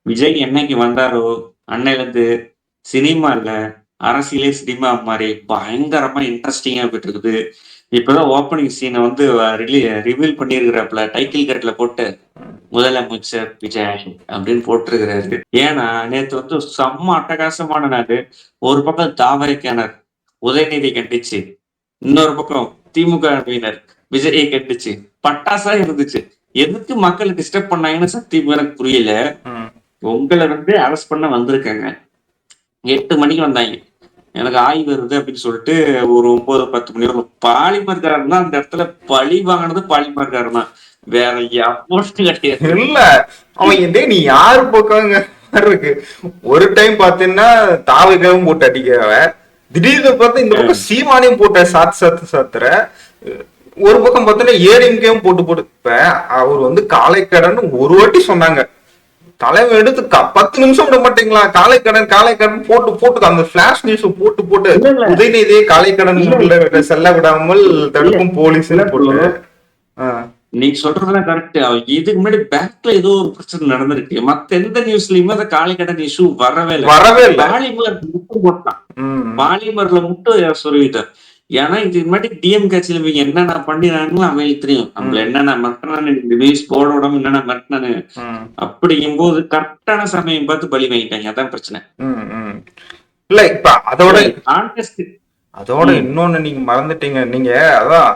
விஜய் என்னைக்கு வந்தாரோ, அன்னையிலருந்து சினிமா இல்ல, அரசியலே சினிமா மாரி பயங்கரமா இன்ட்ரஸ்டிங்கா போயிட்டுருக்குது. இப்பதான் ஓப்பனிங் சீன வந்து ரிவீல் பண்ணியிருக்கிறாப்ல. டைட்டில் கார்ட்ல போட்டு, "முதலமைச்சர் விஜய்" அப்படின்னு போட்டிருக்கிறாரு. ஏன்னா, நேத்து வந்து செம்ம அட்டகாசமான நாளு. ஒரு பக்கம் தாவரைக்கானர் உதயநிதி கண்டிச்சு, இன்னொரு பக்கம் திமுகவினர் விஜயை கண்டிச்சு, பட்டாசா இருந்துச்சு. எதுக்கு மக்கள டிஸ்டர்ப் பண்ணாங்கன்னு சத்தியமா எனக்கு புரியல. ம். உங்கள வந்து அரெஸ்ட் பண்ண வந்திருக்காங்க. 8 மணிக்கு வந்தாய்ங்க. எனக்கு ஆய்வு வருது அப்படின்னு சொல்லிட்டு ஒரு 9, 10 மணி வரும். பாலிமர்காரன் தான் அந்த இடத்துல பழி வாங்குனது பாலிமர்காரன் தான். வேற எவனும் கிடையாது. இல்ல அவன் டேய் நீ யாரு போக்காங்க இருக்கு. ஒரு டைம் பாத்தீங்கன்னா தாவைக்காவும் போட்டு அடிக்கிறவ, திடீர்னு பார்த்தா இந்த பக்கம் சீமானையும் போட்ட சாத்துற. ஒரு பக்கம் பார்த்தீங்கன்னா ஏடிஎம்கேவும் போட்டு போட்டு. இப்ப அவர் வந்து காலைக்கடன் ஒரு வாட்டி சொன்னாங்க, தலைவன் எடுத்து 10 நிமிஷம் விட மாட்டீங்களா, காலைக்கடன் போட்டு போட்டு அந்த பிளாஷ் நியூஸ் போட்டு போட்டு இல்ல, இல்ல. உதயநிதியை காலைக்கடன் இல்ல, இல்ல. செல்ல விடாமல் இல்ல. தடுக்கும் போலீஸ்னு போட்டு. இல்ல. நீங்க சொல்றதெல்லாம் கரெக்ட். இதுக்கு முன்னாடி பேக்ல ஏதோ ஒரு பிரச்சனை நடந்திருக்கு. மத்த எந்த நியூஸ்லயுமே அந்த காளிக்கடன் இஷ்யூ வரவே இல்ல. வரவே இல்ல. பாலிமர் மட்டும் போட்டான். ம். பாலிமர்ல மட்டும் சொல்லிட்டான். ஏன்னா இதுக்கு முன்னாடி டிஎம் கட்சியில இவங்க என்னென்ன பண்ணினானுங்களோ அவங்களுக்கு தெரியும். நம்மள என்னென்ன மிரட்டினானு நியூஸ் போட விடாம என்னென்ன மிரட்டினானு. அப்படிங்கும்போது கரெக்டான சமயம் பார்த்து பலி வாங்கிட்டாங்க. அதான் பிரச்சனை. இல்ல இப்ப அதோட கான்டெஸ்ட் அதோட இன்னொன்னு நீங்க மறந்துட்டீங்க. நீங்க அதான்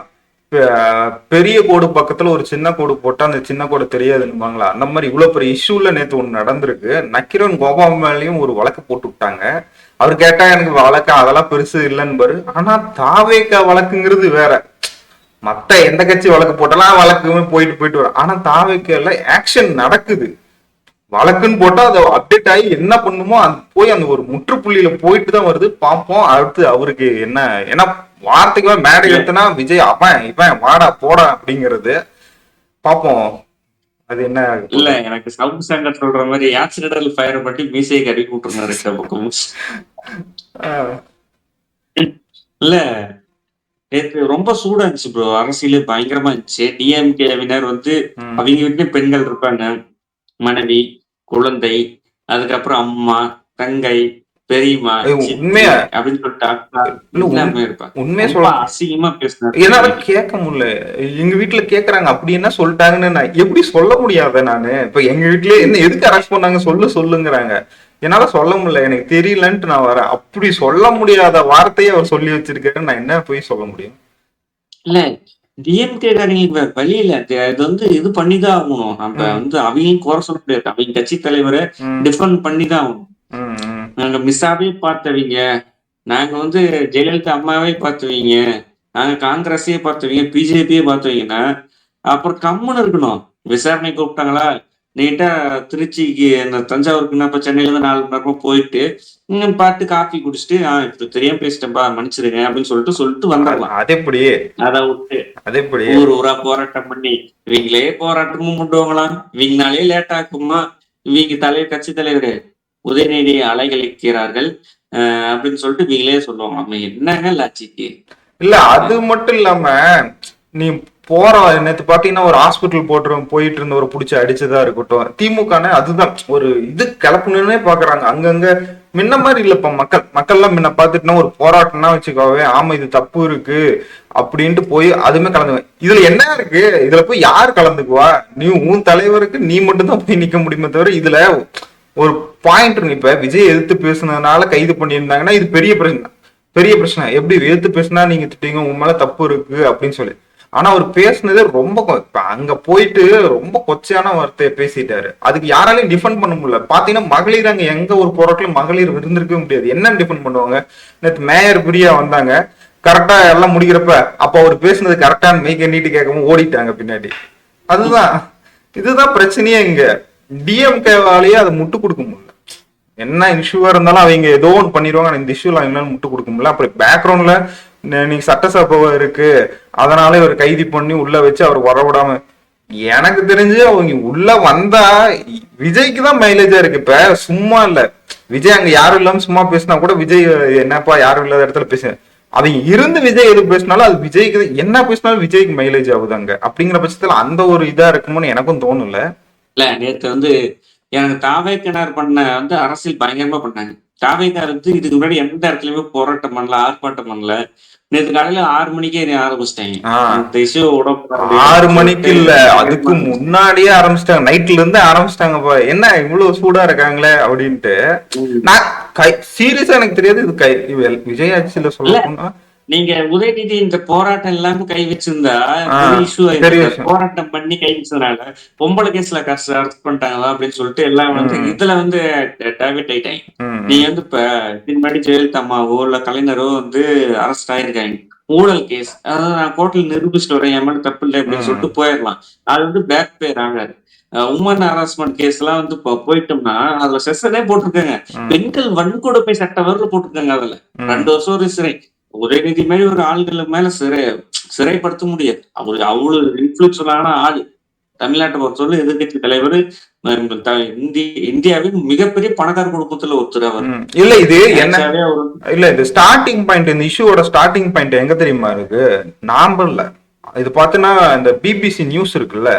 பெரிய கோடு பக்கத்துல ஒரு சின்ன கோடு போட்டா அந்த சின்ன கோடு தெரியாதுன்னுவாங்களா, அந்த மாதிரி இவ்வளவு பெரிய இஷ்யூல நேத்து ஒண்ணு நடந்திருக்கு. நக்கீரன் கோபால் மேலயும் ஒரு வழக்கு போட்டு விட்டாங்க. அவர் கேட்டா எனக்கு வழக்கு அதெல்லாம் பெருசு இல்லைன்னு பாரு. ஆனா தாவேக்கா வழக்குங்கிறது வேற. மத்த எந்த கட்சி வழக்கு போட்டாலும் வழக்குமே போயிட்டு போயிட்டு வரும். ஆனா தாவேக்கால ஆக்ஷன் நடக்குது. வழக்குன்னு போட்டா அதை அப்டேட் ஆகி என்ன பண்ணுமோ அது போய் அந்த ஒரு முற்றுப்புள்ளியில போயிட்டு தான் வருது. பார்ப்போம் அடுத்து அவருக்கு என்ன. ஏன்னா வார்த்தைக்கு மேடை எடுத்துனா விஜய் அவன் இவன் வாடா போடா அப்படிங்கிறது. பார்ப்போம் அது என்ன. இல்ல எனக்கு சவுண்ட் சங்கர் சொல்ற மாதிரி ஆக்சிடென்டல் ஃபயர் பட்டி மீசையை கருவி விட்டுருந்தாரு ரெட்ட பக்கமும். இல்ல நேற்று ரொம்ப சூடா இருந்துச்சு ப்ரோ. அரசியலே பயங்கரமா இருந்துச்சு. டிஎம்கேவினர் வந்து அவங்க வீட்லயும் பெண்கள் இருப்பாங்க. மனைவி, குழந்தை, அதுக்கப்புறம் அம்மா, தங்கை, பெரியம்மா, சித்தி அப்படின்னு சொல்லிட்டு அக்கா எல்லாமே இருப்பாங்க. உண்மையா ரொம்ப சொல்ல அசிங்கமா பேசினாரு. என்னால கேட்க முடியல. எங்க வீட்டுல கேக்குறாங்க அப்படி என்ன சொல்லிட்டாங்கன்னு. நான் எப்படி சொல்ல முடியாத நானு. இப்ப எங்க வீட்லயே என்ன எதுக்கு அரெஸ்ட் பண்ணாங்க சொல்லுங்கிறாங்க. என்னால சொல்ல முடியல, எனக்கு தெரியலன்ட்டு நான் வரேன். அப்படி சொல்ல முடியாத வார்த்தையை அவர் சொல்லி வச்சிருக்காரு. நான் என்ன போய் சொல்ல முடியும். இல்ல டிஎம்கே காரங்களுக்கு வேற வழி இல்ல. இது வந்து இது பண்ணிதான் ஆகணும். நம்ம வந்து அவங்களையும் குறை சொல்ல முடியாது. அவங்க கட்சி தலைவரை டிஃபெண்ட் பண்ணிதான் ஆகணும். நாங்க மிஸ்ஸாவே பார்த்தவங்க, நாங்க வந்து ஜெயலலிதா அம்மாவே பார்த்தவங்க, நாங்க காங்கிரஸே பார்த்தவங்க, பிஜேபியே பார்த்தவங்கன்னா அப்புறம் கம்முன்னு இருக்கணும். விசாரணை கூப்பிட்டாங்களா, நீட்டா திருச்சிக்கு இந்த தஞ்சாவூருக்கு என்னப்பா சென்னையில இருந்து 4 மணி நேரமா போயிட்டு பாட்டு காஃபி குடிச்சிட்டு இப்ப தெரியாம பேசிட்டேன்பா மன்னிச்சிருங்க அப்படின்னு சொல்லிட்டு வந்துடலாம். அது எப்படி அதை விட்டு அது எப்படி ஊர் ஊரா போராட்டம் பண்ணி இவங்களே போராட்டமும் பண்ணுவாங்களாம். இவங்கனாலே லேட் ஆகுமா, இவங்க கட்சி தலைவர் உதயநிதி அலைகழிக்கிறார்கள் அப்படின்னு சொல்லிட்டு இவங்களே சொல்லுவாங்க. நம்ம என்னங்க லாச்சிக்கு. இல்ல அது மட்டும் இல்லாம நீ போற நேத்து பாத்தீங்கன்னா ஒரு ஹாஸ்பிட்டல் போயிட்டு இருந்த ஒரு புடிச்சு அடிச்சதா இருக்கட்டும். திமுக அதுதான் ஒரு இது கிளப்பணும்னே பாக்குறாங்க. அங்கங்க முன்ன மாதிரி இல்லப்பா. மக்கள்லாம் முன்ன பாத்துட்டுனா ஒரு போராட்டம்னா வச்சுக்கோவே, ஆமா இது தப்பு இருக்கு அப்படின்ட்டு போய் அதுமே கலந்துவேன். இதுல என்ன இருக்கு, இதுல போய் யார் கலந்துக்குவா? நீ உன் தலைவருக்கு நீ மட்டும் தான் போய் நிக்க முடியுமே தவிர இதுல ஒரு பாயிண்ட் இருக்கு. இப்ப விஜய் எதிர்த்து பேசுனதுனால கைது பண்ணியிருந்தாங்கன்னா இது பெரிய பிரச்சனை. எப்படி எதிர்த்து பேசினா நீங்க திட்டீங்க, உன் மேல தப்பு இருக்கு அப்படின்னு சொல்லி. ஆனா அவர் பேசுனதே ரொம்ப அங்க போயிட்டு ரொம்ப கொச்சையான வார்த்தையை பேசிட்டாரு. அதுக்கு யாராலையும் டிஃபெண்ட் பண்ண முடியல. பாத்தீங்கன்னா மகளிர் அங்க எங்க ஒரு போராட்டம் மகளிர் இருந்திருக்கவே முடியாது. என்ன டிஃபெண்ட் பண்ணுவாங்க? நேற்று மேயர் பிரியா வந்தாங்க, கரெக்டா எல்லாம் முடிக்கிறப்ப அப்ப அவர் பேசுனது கரெக்டான மெய்க்க நீட்டு கேட்காம ஓடிட்டாங்க பின்னாடி. இதுதான் பிரச்சனையே. இங்க டிஎம்கேவாலேயே அதை முட்டு கொடுக்க முடியல. என்ன இஷ்யூவா இருந்தாலும் அவங்க ஏதோ ஒன்று பண்ணிடுவாங்க. இந்த இஷ்யூல அவங்களால முட்டு கொடுக்க முடியல. அப்படி பேக்ரவுண்ட்ல நீங்க சட்டசபை இருக்கு, அதனால இவர் கைது பண்ணி உள்ள வச்சு அவர் வரவிடாம. எனக்கு தெரிஞ்சு அவங்க உள்ள வந்தா விஜய்க்கு தான் மைலேஜா இருக்கு. இப்ப சும்மா இல்ல விஜய் அங்க யாரும் இல்லாம சும்மா பேசினா கூட விஜய் என்னப்பா யாரும் இல்லாத இடத்துல பேச, அவங்க இருந்து விஜய் எது பேசினாலும் அது விஜய்க்கு என்ன பேசினாலும் விஜய்க்கு மைலேஜ் ஆகுது அங்க. அப்படிங்கிற பட்சத்துல அந்த ஒரு இதா இருக்குமோன்னு எனக்கும் தோணல. இல்ல நேற்று வந்து எனக்கு தாவேக்கனார் பண்ண வந்து அரசியல் பயங்கரமா பண்ணாங்க. தாவேக்கார் வந்து இதுக்கு முன்னாடி எந்த இடத்துலயுமே போராட்டம் பண்ணல, ஆர்ப்பாட்டம் பண்ணல. நேத்து காலையில 6 மணிக்கே ஆரம்பிச்சுட்டாங்க. ஆஹ் இந்த இஷ்யூ விடக்கூடாது 6 அப்படின்னு மணிக்கு சொல்லிட்டு இல்ல, அதுக்கு பயங்கரமா முன்னாடியே ஆரம்பிச்சிட்டாங்க. நைட்ல இருந்து ஆரம்பிச்சிட்டாங்கப்பா. என்ன இவ்வளவு சூடா இருக்காங்களே அப்படின்ட்டு. ம். நான் சீரியஸா எனக்கு தெரியாது இது விஜய் ஆட்சியில சொல்ல இல்ல போனா. நீங்க உதயநிதி இந்த போராட்டம் இல்லாம கை வச்சிருந்தா பெரிய ஆஹ் இஷ்யூ பெரிய ஆயிருக்காது. விஷயம். போராட்டம் பண்ணி கை வச்சதுனால பொம்பளை கேஸ்ல காசு அரெஸ்ட் பண்ணிட்டாங்களா அப்படின்னு சொல்லிட்டு எல்லாம் வந்து ம் இதுல வந்து டார்கெட் ஆயிட்டாங்க. ம் நீங்க ம் வந்து இப்ப இதுக்கு முன்னாடி ஜெயலலிதா அம்மாவோ இல்ல கலைஞரோ வந்து அரெஸ்ட் ஆயிருக்காங்க. ஊழல் கேஸ், அதாவது நான் கோர்ட்ல நிரூபிச்சுட்டு வரேன், என் மேல தப்பு இல்லை அப்படின்னு ம் சொல்லிட்டு போயிடலாம். அது வந்து பேக் பேர் ஆகாது. உமன் ஹராஸ்மெண்ட் கேஸ் எல்லாம் வந்து போயிட்டோம்னா அதுல செஷனே போட்டிருக்காங்க. ம் பெண்கள் வன்கொடுமை சட்ட வரல போட்டிருக்காங்க. அதுல ம் 2 வருஷம் ஒரு சிறை. உதயநிதி மாதிரி ஒரு ஆள்கள் மேல சிறைப்படுத்த முடியாது. அவரு அவ்வளவு இன்ஃபுளுன்ஷியலான ஆளு. தமிழ்நாட்டை பொறுத்தவரை எதிர்கட்சி தலைவர். இந்தியாவின் மிகப்பெரிய பணக்கார குடும்பத்துல ஒருத்தர் அவர். இல்ல இது என்ன, நினைச்சாவே அவரு இல்ல இது ஸ்டார்டிங் பாயிண்ட், இந்த இஷ்யூவோட ஸ்டார்டிங் பாயிண்ட் எங்க தெரியுமா இருக்கு? நாம இல்ல, இது பார்த்தீங்கன்னா இந்த பிபிசி நியூஸ் இருக்குல்ல,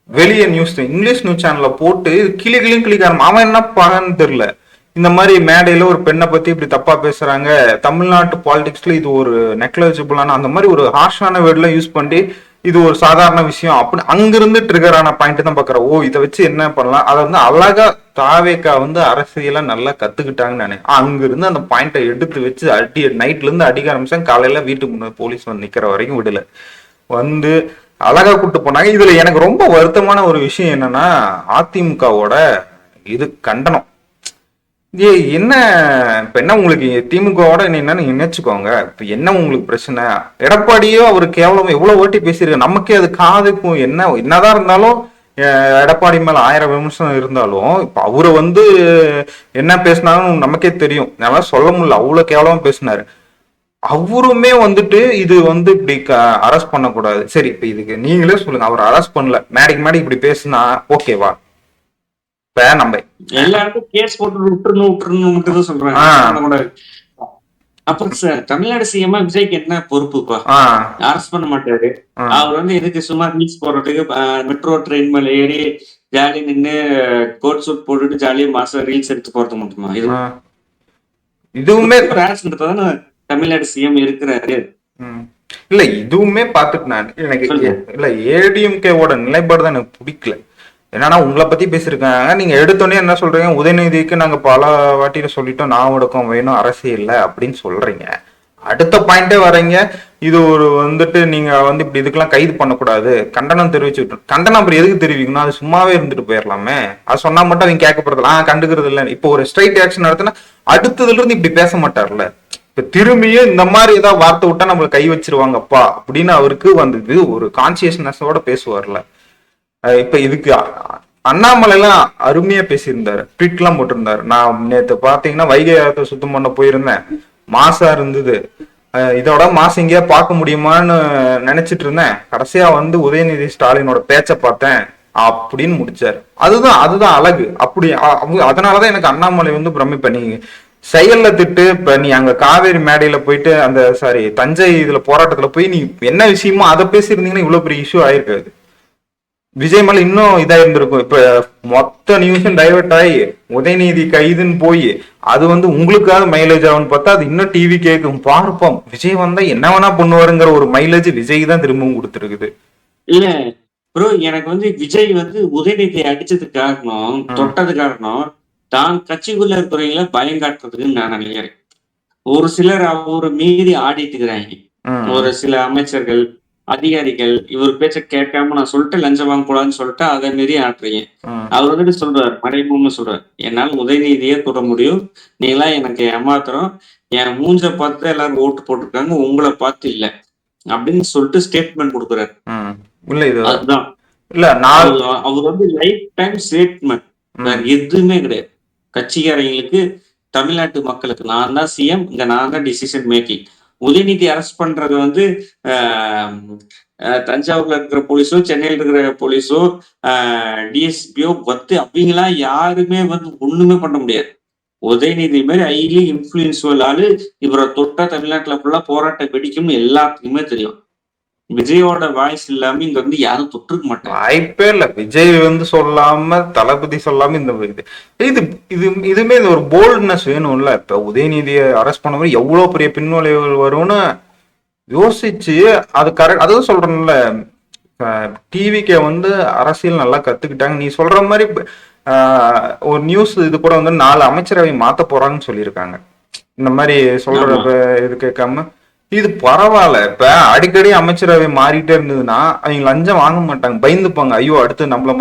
வெளிய நியூஸ் இங்கிலீஷ் நியூஸ் சேனல்ல போட்டு கிளி கிளியும் கிளிக்காரன் அவன் என்ன பான்னு தெரியல. இந்த மாதிரி மேடையில ஒரு பெண்ணை பத்தி இப்படி தப்பா பேசுறாங்க, தமிழ்நாட்டு பாலிடிக்ஸ்ல இது ஒரு நெக்லஜிபிளான அந்த மாதிரி ஒரு ஹார்ஷான வேர்ட்ல யூஸ் பண்ணி இது ஒரு சாதாரண விஷயம் அப்படி அங்கிருந்து ட்ரிகர் ஆன பாயிண்ட் தான் பாக்குறேன். ஓ, இதை வச்சு என்ன பண்ணலாம், அதை வந்து அழகா தாவேக்கா வந்து அரசியல நல்லா கத்துக்கிட்டாங்கன்னு நினைக்கிறேன். அங்கிருந்து அந்த பாயிண்டை எடுத்து வச்சு நைட்ல இருந்து அடிக்க ஆரம்பிச்சாங்க. காலையில வீட்டுக்கு முன்னாடி போலீஸ் வந்து நிக்கிற வரைக்கும் விடல, வந்து அழகா கூட்டு போனாங்க. இதுல எனக்கு ரொம்ப வருத்தமான ஒரு விஷயம் என்னன்னா, அதிமுகவோட இது கண்டனம். என்ன இப்ப என்ன உங்களுக்கு திமுகவோட என்னன்னு நினைச்சுக்கோங்க. இப்ப என்ன உங்களுக்கு பிரச்சனை? எடப்பாடியோ அவரு கேவலம் எவ்வளவு ஓட்டி பேசியிருக்கு, நமக்கே அது காதுக்கும் என்னதான் இருந்தாலும் எடப்பாடி மேல 1000 விமர்சனம் இருந்தாலும் இப்ப அவரை வந்து என்ன பேசினாலும் நமக்கே தெரியும். நல்லா சொல்ல முடியல, அவ்வளவு கேவலமா பேசினாரு. அவருமே வந்துட்டு இது வந்து இப்படி அரெஸ்ட் பண்ணக்கூடாது. சரி, இப்ப இதுக்கு நீங்களே சொல்லுங்க, அவர் அரெஸ்ட் பண்ணல, மேடைக்கு மேடைக்கு இப்படி பேசினா ஓகேவா? இப்ப நம்ம எல்லாருக்கும் கேஸ் போட்டு விட்டுறணும் சொல்றாங்க. அப்புறம் சார் தமிழ்நாடு சிஎம் விஜய்க்கு என்ன பொறுப்புப்பா? அரெஸ்ட் பண்ண மாட்டாரு. அவர் வந்து எதுக்கு சும்மா ரீல்ஸ் போடுறதுக்கு மெட்ரோ ட்ரெயின் மேல ஏறி ஜாலி நின்று கோட் சூட் போட்டுட்டு ஜாலியா மாசம் ரீல்ஸ் எடுத்து போறது மட்டுமா? இதுவுமே தமிழ்நாடு சிஎம் இருக்கிறாரு. இல்ல இதுவுமே பாத்துட்டு நான் எனக்கு இல்ல ஏடிஎம்கேவோட நிலைப்பாடு தான் எனக்கு பிடிக்கல. என்னன்னா உங்களை பத்தி பேசியிருக்காங்க, நீங்க எடுத்தோடனே என்ன சொல்றீங்க, உதயநிதிக்கு நாங்க பல வாட்டியில சொல்லிட்டோம் நான் ஒடுக்கம் வேணும் அரசியல் அப்படின்னு சொல்றீங்க. அடுத்த பாயிண்டே வரீங்க, இது ஒரு வந்துட்டு நீங்க வந்து இப்படி இதுக்கெல்லாம் கைது பண்ணக்கூடாது, கண்டனம் தெரிவிச்சுட்டு. கண்டனம் அப்புறம் எதுக்கு தெரிவிக்கணும்? அது சும்மாவே இருந்துட்டு போயிடலாமே. அது சொன்னா மட்டும் அவங்க கேட்கப்படுறதுல கண்டுக்கிறது இல்லை. இப்போ ஒரு ஸ்ட்ரைட் ஆக்ஷன் நடத்தினா அடுத்ததுல இருந்து இப்படி பேச மாட்டார்ல. இப்ப திரும்பியும் இந்த மாதிரி ஏதாவது வார்த்தை விட்டா நம்மள கை வச்சிருவாங்கப்பா அப்படின்னு அவருக்கு வந்தது ஒரு கான்சியஸ்னஸோட பேசுவார்ல. இப்ப இதுக்கு அண்ணாமலை எல்லாம் அருமையா பேசியிருந்தாரு, ட்வீட் எல்லாம் போட்டிருந்தாரு. நான் நேற்று பாத்தீங்கன்னா வைகை ஆற்றை சுத்தம் பண்ண போயிருந்தேன், மாசா இருந்தது. இதோட மாசம் எங்கேயா பார்க்க முடியுமான்னு நினைச்சிட்டு இருந்தேன். கடைசியா வந்து உதயநிதி ஸ்டாலினோட பேச்ச பார்த்தேன் அப்படின்னு முடிச்சாரு. அதுதான் அழகு. அப்படி அதனாலதான் எனக்கு அண்ணாமலை வந்து பிரமிப்ப. நீங்க செயல்ல திட்டு, இப்ப நீ அங்க காவேரி மேடையில போயிட்டு அந்த தஞ்சை இதுல போராட்டத்துல போய் நீ என்ன விஷயமோ அதை பேசியிருந்தீங்கன்னா இவ்வளவு பெரிய இஷ்யூ ஆயிருக்காது. விஜய் மேல இன்னும் இதா இருந்திருக்கும். இப்ப மொத்த நியூஸும் டைவர்ட் ஆகி உதயநிதி கைதுன்னு போய் அது வந்து உங்களுக்காவது மைலேஜ் ஆகும்னு பார்த்தா அது இன்னும் டிவி கேட்கும். பார்ப்போம், விஜய் வந்தா என்ன வேணா பண்ணுவாருங்கிற ஒரு மைலேஜ் விஜய் தான் திரும்பவும் கொடுத்துருக்குது. இல்ல ப்ரோ, எனக்கு வந்து விஜய் வந்து உதயநிதி அடிச்சது காரணம், தொட்டது காரணம் தான் கட்சிக்குள்ள இருக்கிறவங்கள பயம் காட்டுறதுக்குன்னு நான் நினைக்கிறேன். ஒரு சிலர் அவரை மீறி ஆடிட்டு இருக்கிறாங்க. ஒரு சில அமைச்சர்கள் அதிகாரிகள் இவர் பேச்ச கேட்காம நான் சொல்லிட்டு லஞ்சம் வாங்க கூடாதுன்னு சொல்லிட்டு அதை மீறி ஆட்டுறீங்க. அவர் வந்துட்டு சொல்றாரு, மறைமுகமா சொல்றாரு, என்னால் உதயநிதியே தொட முடியும், நீங்களா எனக்கு ஏமாத்துறோம், என் மூஞ்ச பார்த்து எல்லாரும் ஓட்டு போட்டிருக்காங்க, உங்களை பார்த்து இல்ல அப்படின்னு சொல்லிட்டு ஸ்டேட்மெண்ட் கொடுக்குறாரு. அதுதான் அவர் வந்து லைஃப் டைம் ஸ்டேட்மெண்ட், வேற எதுவுமே கிடையாது. கட்சிக்காரங்களுக்கு தமிழ்நாட்டு மக்களுக்கு நான் தான் சிஎம், இங்க நான் தான் டிசிஷன் மேக்கிங். உதயநிதி அரெஸ்ட் பண்றது வந்து தஞ்சாவூர்ல இருக்கிற போலீஸோ சென்னையில இருக்கிற போலீஸோ டிஎஸ்பியோ வந்து அவங்களாம் யாருமே வந்து ஒண்ணுமே பண்ண முடியாது. உதயநிதி மாதிரி ஹைலி இன்ஃபுளுன்சுவல் ஆளு, இவரை தொட்டா தமிழ்நாட்டுல ஃபுல்லா போராட்டம் வெடிக்கும்னு எல்லாத்துக்குமே தெரியும். விஜயோட வாய்ஸ் இல்லாம இங்க வந்து யாரும் தொட்டிருக்க மாட்டாங்க. வாய்ப்பே இல்ல. விஜய் வந்து சொல்லாம, தளபதி சொல்லாம இந்த இது இது இதுமே இது ஒரு போல்ட்னஸ் வேணும்ல. இப்ப உதயநிதியை அரெஸ்ட் பண்ண மாதிரி எவ்வளவு பெரிய பின்விளைவுகள் வரும்னு யோசிச்சு அது கரெக்ட். அதுவும் சொல்றேன்ல, டிவிக்கு வந்து அரசியல் நல்லா கத்துக்கிட்டாங்க. நீ சொல்ற மாதிரி ஒரு நியூஸ் இது கூட வந்து 4 அமைச்சரவை மாத்த போறாங்கன்னு சொல்லியிருக்காங்க. இந்த மாதிரி சொல்ற இது கேட்காம இது பரவாயில்ல. இப்ப அடிக்கடி அமைச்சரவை மாறிட்டே இருந்ததுன்னா அவங்க லஞ்சம் வாங்க மாட்டாங்க, பயந்துப்பாங்க. ஐயோ அடுத்து நம்மள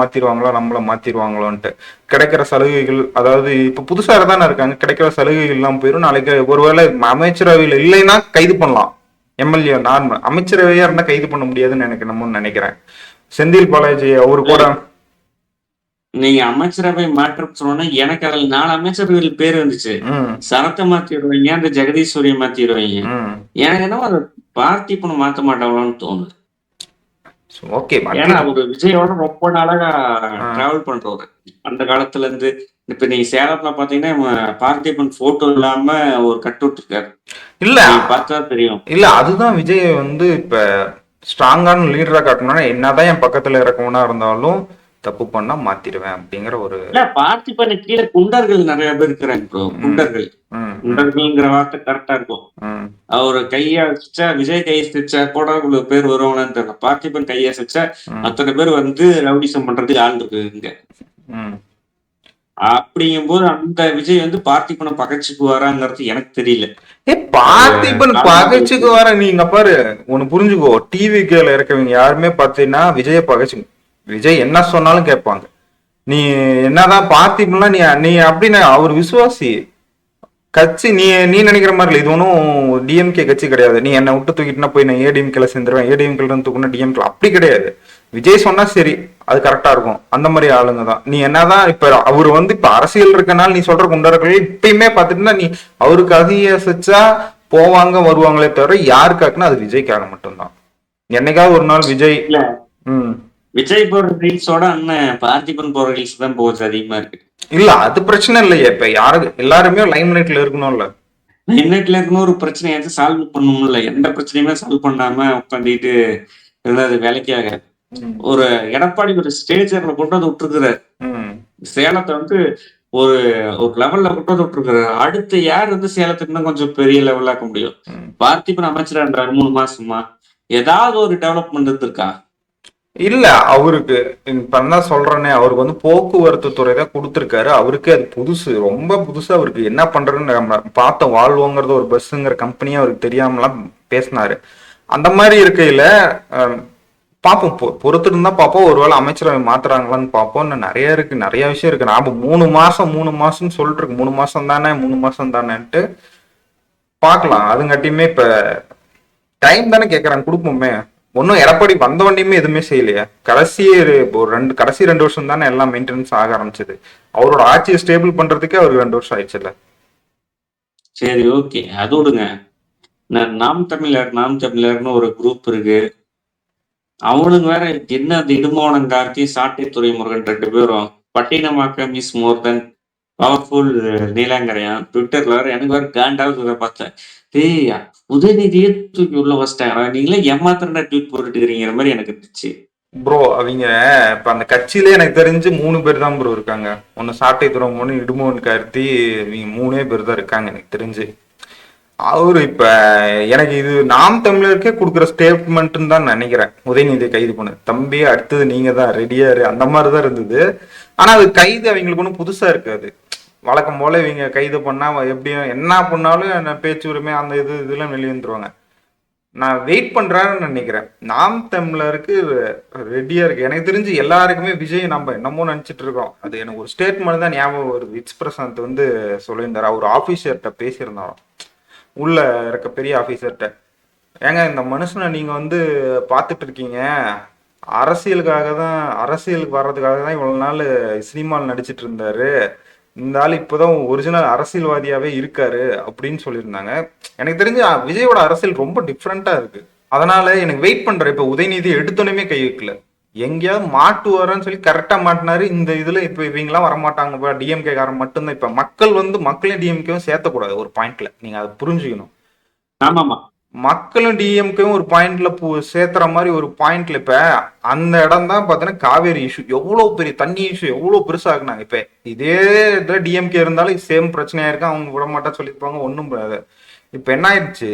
மாத்திருவாங்களோன்ட்டு. கிடைக்கிற சலுகைகள், அதாவது இப்ப புதுசா தானே இருக்காங்க, கிடைக்கிற சலுகைகள் எல்லாம் போயிடும். நாளைக்கு ஒருவேளை அமைச்சரவையில் இல்லைன்னா கைது பண்ணலாம். எம்எல்ஏ நார்மல் அமைச்சரவையா இருந்தா கைது பண்ண முடியாதுன்னு எனக்கு நம்ம நினைக்கிறேன். செந்தில் பாலாஜி அவரு கூட நீங்க அமைச்சரவை மாற்றம் சொன்னா எனக்கு அதுல 4 அமைச்சர்கள் பேர் வந்துச்சு. சரத்தை மாத்திடுவாங்க, அந்த ஜெகதீஸ்வரியை மாத்திடுவாங்க. எனக்கு என்ன அது பார்த்திபனை மாத்த மாட்டாங்களான்னு தோணுது. ஓகே, ஏன்னா ஒரு விஜயோட ரொம்ப நாளாக டிராவல் பண்றவர் அந்த காலத்துல இருந்து. இப்ப நீங்க சேலத்துல பாத்தீங்கன்னா பார்த்திபன் போட்டோ இல்லாம ஒரு கட் அவுட் இருக்காரு. இல்ல பார்த்தா தெரியும். இல்ல அதுதான் விஜய் வந்து இப்ப ஸ்ட்ராங்கான லீடரா காட்டணும்னா என்னதான் என் பக்கத்துல இருக்கவனா இருந்தாலும் தப்பு பண்ணா மாத்திடுவேன் அப்படிங்கிற ஒரு. இல்ல பார்த்திபன் கீழே குண்டர்கள் நிறைய பேர் இருக்கிறாங்க ப்ரோ. குண்டர்கள்ங்கிற வார்த்தை கரெக்டா இருக்கும். அவரு கையா வச்சா, விஜய் கையை வச்சா கூட இவ்வளவு பேர் வருவாங்கன்னு தெரியல. பார்த்திபன் கையா வச்சா அத்தனை பேர் வந்து ரவுடிசம் பண்றதுக்கு ஆள் இருக்கு இங்க. அப்படிங்கும் போது அந்த விஜய் வந்து பார்த்திபனை பகைச்சுக்குவாராங்கிறது எனக்கு தெரியல. பார்த்திபன் பகைச்சுக்குவார நீங்க பாரு, ஒண்ணு புரிஞ்சுக்கோ. டிவி கேல இருக்கவங்க யாருமே பாத்தீங்கன்னா விஜய பகைச்சு, விஜய் என்ன சொன்னாலும் கேட்பாங்க. நீ என்னதான் பார்த்திபன்லாம் நீ அப்படின்னு அவர் விசுவாசி கட்சி. நீ நினைக்கிற மாதிரி இல்லை. இது ஒன்றும் டிஎம்கே கட்சி கிடையாது. நீ என்னை விட்டு தூக்கிட்டுனா போய் நான் ஏடிஎம்கேல சேர்ந்துருவேன், ஏடிஎம்கேல தூக்குனா டிஎம்கே அப்படி கிடையாது. விஜய் சொன்னா சரி, அது கரெக்டா இருக்கும். அந்த மாதிரி ஆளுங்க தான். நீ என்னதான் இப்ப அவர் வந்து இப்ப அரசியல் இருக்கனால நீ சொல்ற குண்டர்கள் இப்பயுமே பாத்துட்டுனா நீ அவருக்கு அதிகச்சா போவாங்க வருவாங்களே தவிர யாருக்காக்குன்னா அது விஜய்க்காக மட்டும்தான். என்னைக்காவது ஒரு நாள் விஜய் விஜய் போற ரீல்ஸோட அண்ணன் பார்த்திபன் போற ரீல்ஸ் தான் போகுது அதிகமா இருக்கு. இல்ல அது பிரச்சனை இல்லையே. இப்ப எல்லாருமே லைம் லைட்ல இருக்கணும்ல. லைம் லைட்ல இருக்கணும். ஒரு பிரச்சனையாச்சும் சால்வ் பண்ணணும்ல. எந்த பிரச்சனையுமே சால்வ் பண்ணாம உட்காந்துட்டு அது வேலைக்காக. ஒரு எடப்பாடி ஒரு ஸ்டேஜர்ல கொண்டு வந்து விட்டுருக்கிறாரு. சேலத்தை வந்து ஒரு லெவல்ல கொண்டு வந்து விட்டுருக்கிறாரு. அடுத்து யார் வந்து சேலத்துக்கு இன்னும் கொஞ்சம் பெரிய லெவல் ஆக்க முடியும்? பார்த்திபன் அமைச்சரான்றாரு 3 மாசமா. ஏதாவது ஒரு டெவலப்மெண்ட் இருந்திருக்கா? இல்ல அவருக்கு இப்பதான் சொல்றேனே, அவருக்கு வந்து போக்குவரத்து துறை தான் கொடுத்துருக்காரு. அவருக்கு அது புதுசு, ரொம்ப புதுசு. அவருக்கு என்ன பண்றதுன்னு நம்ம பார்த்த வாழ்வோங்கிறது ஒரு பஸ்ஸுங்கிற கம்பெனியா அவருக்கு தெரியாமலாம் பேசினாரு. அந்த மாதிரி இருக்கையில பார்ப்போம், பொறுத்து இருந்தா பார்ப்போம். ஒருவேளை அமைச்சரவை மாத்துறாங்களான்னு பார்ப்போம். இன்னும் நிறைய விஷயம் இருக்கு. நாம 3 மாசம் சொல்லிட்டு இருக்கு. 3 மாசம் தானேன்ட்டு பார்க்கலாம். அதுங்காட்டியுமே இப்ப டைம் தானே கேட்கறாங்க, கொடுப்போமே. ஒன்னும் எடப்பாடி வந்த வண்டியுமே எதுவுமே செய்யலையா? கடைசி 2 வருஷம் தானே எல்லாம் மெயின்டெனன்ஸ் ஆக ஆரம்பிச்சது. அவரோட ஆட்சியை ஸ்டேபிள் பண்றதுக்கே அவருக்கு 2 வருஷம் ஆயிடுச்சுல்ல. சரி, ஓகே, அது விடுங்க. நாம் தமிழர்னு ஒரு குரூப் இருக்கு. அவனுக்கு வேற என்ன அந்த இடுமோனம் கார்த்தி, சாட்டை துறைமுருகன் 2 பேரும் பட்டினமாக்க மிஸ் மோர் தென் பவர்ஃபுல் நீலாங்கரையான் ட்விட்டர்ல வேற எனக்கு வேற காண்டாவது பார்த்தேன். டேய், உதயநிதியே தூக்கி உள்ள வச்சிட்டாங்க, நீங்களே ஏமாத்திர ட்வீட் போட்டுட்டு இருக்கிறீங்கிற மாதிரி எனக்கு இருந்துச்சு. ப்ரோ அவங்க இப்ப அந்த கட்சியிலே எனக்கு தெரிஞ்சு 3 பேர் தான் ப்ரோ இருக்காங்க. ஒன்னு சாட்டை துறைமுருகன், இடுமோகன் கார்த்தி, இவங்க 3 பேர் தான் இருக்காங்க எனக்கு தெரிஞ்சு. அவரு இப்ப எனக்கு இது நாம் தமிழருக்கே கொடுக்குற ஸ்டேட்மெண்ட்னு தான் நினைக்கிறேன். உதயநிதியை கைது பண்ணு தம்பி, அடுத்தது நீங்க தான் ரெடியாரு, அந்த மாதிரிதான் இருந்தது. ஆனா அது கைது அவங்களுக்கு ஒன்றும் புதுசா இருக்காது. வழக்கம் போல இவங்க கைது பண்ணா எப்படியும் என்ன பண்ணாலும் பேச்சு உரிமை அந்த இதெல்லாம் வெளியே வந்துருவாங்க. நான் வெயிட் பண்றாருன்னு நினைக்கிறேன். நாம் தமிழருக்கு ரெடியா இருக்கு. எனக்கு தெரிஞ்சு எல்லாருக்குமே விஜய் நம்ம என்னமோ நினைச்சிட்டு இருக்கோம். அது எனக்கு ஒரு ஸ்டேட்மெண்ட் தான் ஞாபகம் வருது. இட்ஸ் பிரசாந்த் வந்து சொல்லியிருந்தாரு. அவர் ஆபீசர்கிட்ட பேசியிருந்தாராம், உள்ள இருக்க பெரிய ஆபீசர்கிட்ட. ஏங்க இந்த மனுஷனை நீங்க வந்து பார்த்துட்டு இருக்கீங்க, அரசியலுக்கு வர்றதுக்காக தான் இவ்வளவு நாள் சினிமாவில் நடிச்சிட்டு இருந்தாரு, இந்த ஆள் இப்போதான் ஒரிஜினல் அரசியல்வாதியாவே இருக்காரு அப்படின்னு சொல்லியிருந்தாங்க. எனக்கு தெரிஞ்சு விஜயோட அரசியல் ரொம்ப டிஃப்ரெண்டா இருக்கு. அதனால எனக்கு வெயிட் பண்றேன். இப்ப உதயநிதி எடுத்தோடனே கை வைக்கல, எங்கேயாவது மாட்டுவாரன்னு சொல்லி கரெக்டா மாட்டினாரு. இந்த இதுல இப்ப இவங்கெல்லாம் வரமாட்டாங்க, டிஎம்கே காரன் மட்டும்தான். இப்ப மக்கள் வந்து மக்களே டிஎம்கேவும் சேர்த்தக்கூடாது ஒரு பாயிண்ட்ல. நீங்க அதை புரிஞ்சுக்கணும். ஆமாமா, மக்களும் டிஎம்கேவும் ஒரு பாயிண்ட்ல சேர்த்துற மாதிரி ஒரு பாயிண்ட்ல இப்ப அந்த இடம் தான் பாத்தீங்கன்னா காவேரி இஷ்யூ எவ்வளவு பெரிய தண்ணி இஷ்யூ எவ்வளவு பெருசா ஆக்குனாங்க. இப்ப இதே இதுல டிஎம்கே இருந்தாலும் சேம் பிரச்சனையா இருக்கு, அவங்க விட மாட்டா சொல்லியிருப்பாங்க ஒன்றும். இப்ப என்ன ஆயிடுச்சு,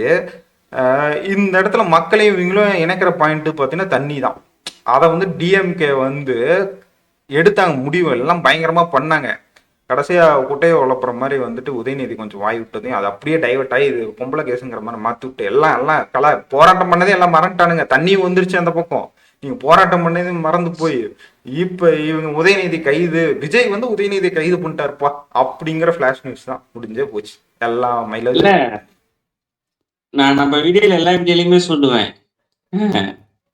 இந்த இடத்துல மக்களையும் இவங்களும் இணைக்கிற பாயிண்ட் பாத்தீங்கன்னா தண்ணி தான். அதை வந்து டிஎம்கே வந்து எடுத்தாங்க, முடிவு எல்லாம் பயங்கரமா பண்ணாங்க. கடைசியா குட்டையை உழப்புற மாதிரி வந்துட்டு உதயநிதி கொஞ்சம் வாய் விட்டதையும் அது அப்படியே டைவர்ட் ஆகி இது பொம்பளை கேஸுங்கிற மாதிரி மாத்தி விட்டு எல்லாம் போராட்டம் பண்ணதே எல்லாம் மறந்துட்டானுங்க. தண்ணியும் வந்துருச்சு அந்த பக்கம், நீங்க போராட்டம் பண்ணதே மறந்து போய் இப்ப இவங்க உதயநிதி கைது, விஜய் வந்து உதயநிதி கைது பண்ணிட்டாருப்பா அப்படிங்கிற பிளாஷ் நியூஸ் தான் முடிஞ்சே போச்சு எல்லாம் மைலேஜ். நான் நம்ம வீடியோல எல்லா வீடியோலயுமே சொல்லுவேன்,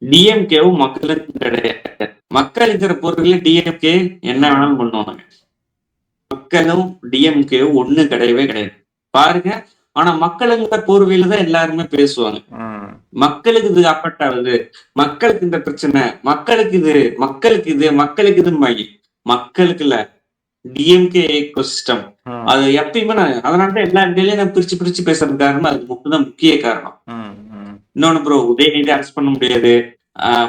டிஎம்கேவும் மக்களுக்கு கிடையாது. மக்கள் இருக்கிற பொருட்கள் டிஎம்கே என்ன வேணாலும் பண்ணுவாங்க. மக்களும் டிஎம்கேவும் ஒண்ணு கிடையவே கிடையாது பாருங்க. ஆனா மக்களுங்கிற போர்வையில தான் எல்லாருமே பேசுவாங்க. மக்களுக்கு இது அஃபெக்ட் ஆகுது, மக்களுக்கு இந்த பிரச்சனை, மக்களுக்கு இது மக்களுக்கு இது மக்களுக்கு இதுன்னு மக்களுக்கு இல்ல, டிஎம்கே எக்கோசிஸ்டம். அது எப்பயுமே அதனாலதான் எல்லா இடத்துலயும் நான் பிரிச்சு பிரிச்சு பேசுறது காரணம் அது மட்டும்தான் முக்கிய காரணம். இன்னொன்னு ப்ரோ, உதயநிதி அரெஸ்ட் பண்ண முடியாது,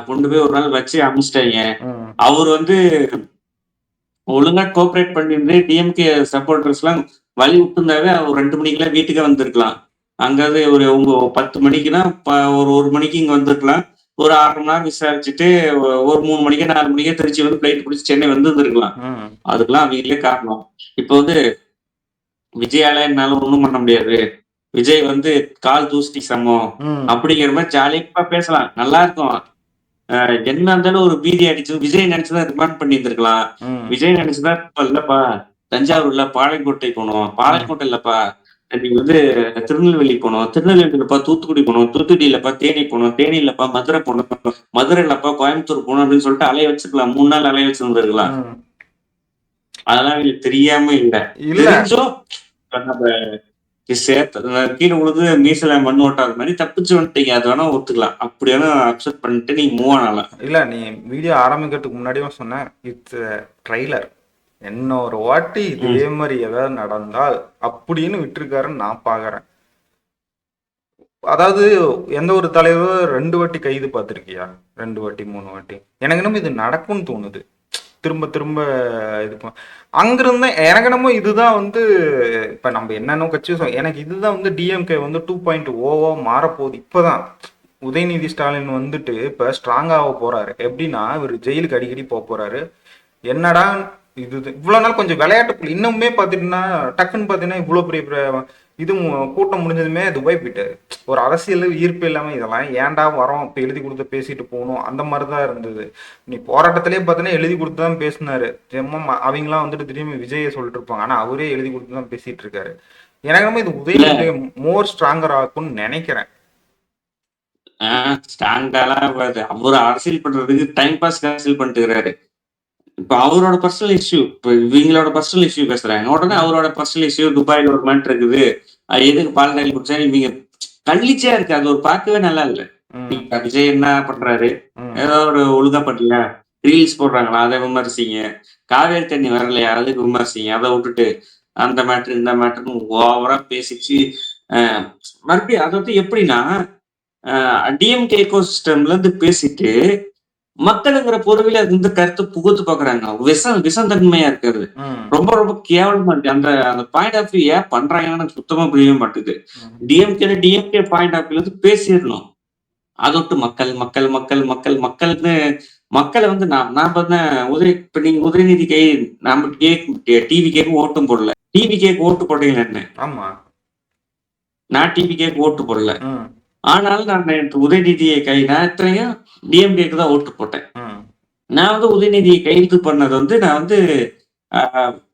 கொண்டு போய் ஒரு நாள் வச்சு அமிச்சிட்டாங்க. அவர் வந்து ஒழுங்கா கோஆபரேட் பண்ணிருந்து டிஎம்கே சப்போர்டர்ஸ் எல்லாம் வழி விட்டுருந்தாவே அவர் 2 மணிக்கெல்லாம் வீட்டுக்கே வந்திருக்கலாம். அங்காவது ஒரு உங்க 10 மணிக்குன்னா ஒரு 1 மணிக்கு இங்க வந்திருக்கலாம். ஒரு 6 மணி நேரம் விசாரிச்சுட்டு ஒரு 3 மணிக்கே 4 மணிக்கே திருச்சி வந்து பிளைட் பிடிச்சி சென்னை வந்துருக்கலாம். அதுக்கெல்லாம் அவங்களே காரணம். இப்ப வந்து விஜயால என்னால ஒண்ணும் பண்ண முடியாது, விஜய் வந்து கால் தூசிட்டி சமம் அப்படிங்கிற மாதிரி ஜாலியா பேசலாம், நல்லா இருக்கும். என்ன இருந்தாலும் ஒரு பீதி அடிச்சு விஜய் நினைச்சுதான் ரிமாண்ட் பண்ணி இருந்திருக்கலாம். விஜய் நினைச்சுதான் இல்லப்பா தஞ்சாவூர் இல்ல பாளையங்கோட்டை போனோம், பாளையங்கோட்டை இல்லப்பா நீங்க வந்து திருநெல்வேலி போனோம், திருநெல்வேலி இல்லப்பா தூத்துக்குடி போனோம், தூத்துக்குடி இல்லப்பா தேனி போனோம், தேனி இல்லப்பா மதுரை போனோம், மதுரை இல்லப்பா கோயம்புத்தூர் போனோம் அப்படின்னு சொல்லிட்டு அலைய வச்சிருக்கலாம். 3 நாள் அலைய வச்சிருந்திருக்கலாம். அதெல்லாம் எங்களுக்கு தெரியாம இல்ல, தெரிஞ்சும் கீழே உழுது மீசல மண் ஓட்டாத மாதிரி தப்பிச்சு வந்துட்டீங்க. அது வேணா ஒத்துக்கலாம், அப்படி வேணா அப்செட் பண்ணிட்டு நீ மூவ் ஆனலாம். இல்ல நீ வீடியோ ஆரம்பிக்கிறதுக்கு முன்னாடியும் சொன்ன இட்ஸ் ட்ரைலர், என்ன ஒரு வாட்டி இதே மாதிரி ஏதாவது நடந்தால் அப்படின்னு விட்டுருக்காருன்னு நான் பாக்குறேன். அதாவது எந்த ஒரு தலைவரும் 2 வாட்டி கைது பார்த்திருக்கியா? 2 வாட்டி 3 வாட்டி எனக்கு நம்ம இது நடக்கும்னு தோணுது. திரும்ப திரும்ப இது அங்கிருந்த எனக்கு என்னமோ இதுதான் வந்து இப்ப நம்ம என்னென்ன கட்சி எனக்கு இதுதான் வந்து டிஎம்கே வந்து 2.0 மாறப்போகுது. இப்பதான் உதயநிதி ஸ்டாலின் வந்துட்டு இப்ப ஸ்ட்ராங் ஆக போறாரு. எப்படின்னா இவர் ஜெயிலுக்கு அடிக்கடி போறாரு. என்னடா இது இவ்வளவு நாள் கொஞ்சம் விளையாட்டு இன்னுமே பாத்தீங்கன்னா டக்குன்னு பாத்தீங்கன்னா இவ்வளவு பெரிய இது கூட்டம் முடிஞ்சதுமே துபாய் போயிட்டாரு. ஒரு அரசியல் ஈர்ப்பு இல்லாம இதெல்லாம் ஏன்டா வரோம் இப்ப எழுதி கொடுத்து பேசிட்டு போகணும் அந்த மாதிரிதான் இருந்தது. நீ போராட்டத்திலேயே பார்த்தீங்கன்னா எழுதி கொடுத்துதான் பேசினாரு. அவங்களாம் வந்துட்டு திடீர்னு விஜய சொல்லிட்டு இருப்பாங்க, ஆனா அவரே எழுதி கொடுத்துதான் பேசிட்டு இருக்காரு. எனக்கு இது உதயநிதி மோர் ஸ்ட்ராங்கர் ஆகும்னு நினைக்கிறேன். அவரு அரசியல் பண்றதுக்கு டைம் பாஸ் அரசியல் பண்ணிட்டு இருக்கிறாரு. இப்ப அவரோட பர்சனல் இஷ்யூ, இப்ப இவங்களோட பர்சனல் இஷ்யூ பேசுறாங்க, உடனே அவரோட பர்சனல் இஷ்யூ துபாயில ஒரு மேட்டர் இருக்குது, எதுக்கு பால்டாயில் குடிச்சா இவங்க கள்ளிச்சா இருக்கு. அது ஒரு பார்க்கவே நல்லா இல்ல. விஜய் என்ன பண்றாரு, ஏதோ ஒரு ஒழுங்கா பண்ணலையா, ரீல்ஸ் போடுறாங்களா அதை விமர்சிங்க, காவேரி தண்ணி வரலையா அதுக்கு விமர்சிங்க, அதை விட்டுட்டு அந்த மேட்டர் இந்த மேட்டர்னு ஓவரா பேசிச்சு. மறுபடியும் அதை வந்து எப்படின்னா டிஎம்கே எக்கோசிஸ்டம்ல இருந்து பேசிட்டு மக்களுங்கிற பொறுவில இந்த கருத்து புகுத்து பாக்குறாங்க. விஷந்தன்மையா இருக்கிறது ரொம்ப ரொம்ப கேவலமா இருக்கு. அந்த அந்த பாயிண்ட் ஆஃப் வியூ ஏன் பண்றாங்கன்னு சுத்தமா புரியவே மாட்டேங்குது. டிஎம்கே பாயிண்ட் ஆஃப் வியூல இருந்து பேசிடணும். அதை விட்டு மக்கள் மக்கள் மக்கள் மக்கள் மக்கள்னு மக்களை வந்து நான் பார்த்தேன். இப்ப நீங்க உதயநிதி கை நம்ம டிவி கேக்கு ஓட்டும் போடல, டிவி கேக்கு ஓட்டு போட்டீங்களா என்ன? ஆமா, நான் டிவி கேக்கு ஓட்டு போடல. ஆனாலும் நான் உதயநிதியை நான் டிஎம்கேக்கு தான் ஓட்டு போட்டேன். நான் வந்து உதயநிதியை கைது பண்ணது வந்து நான் வந்து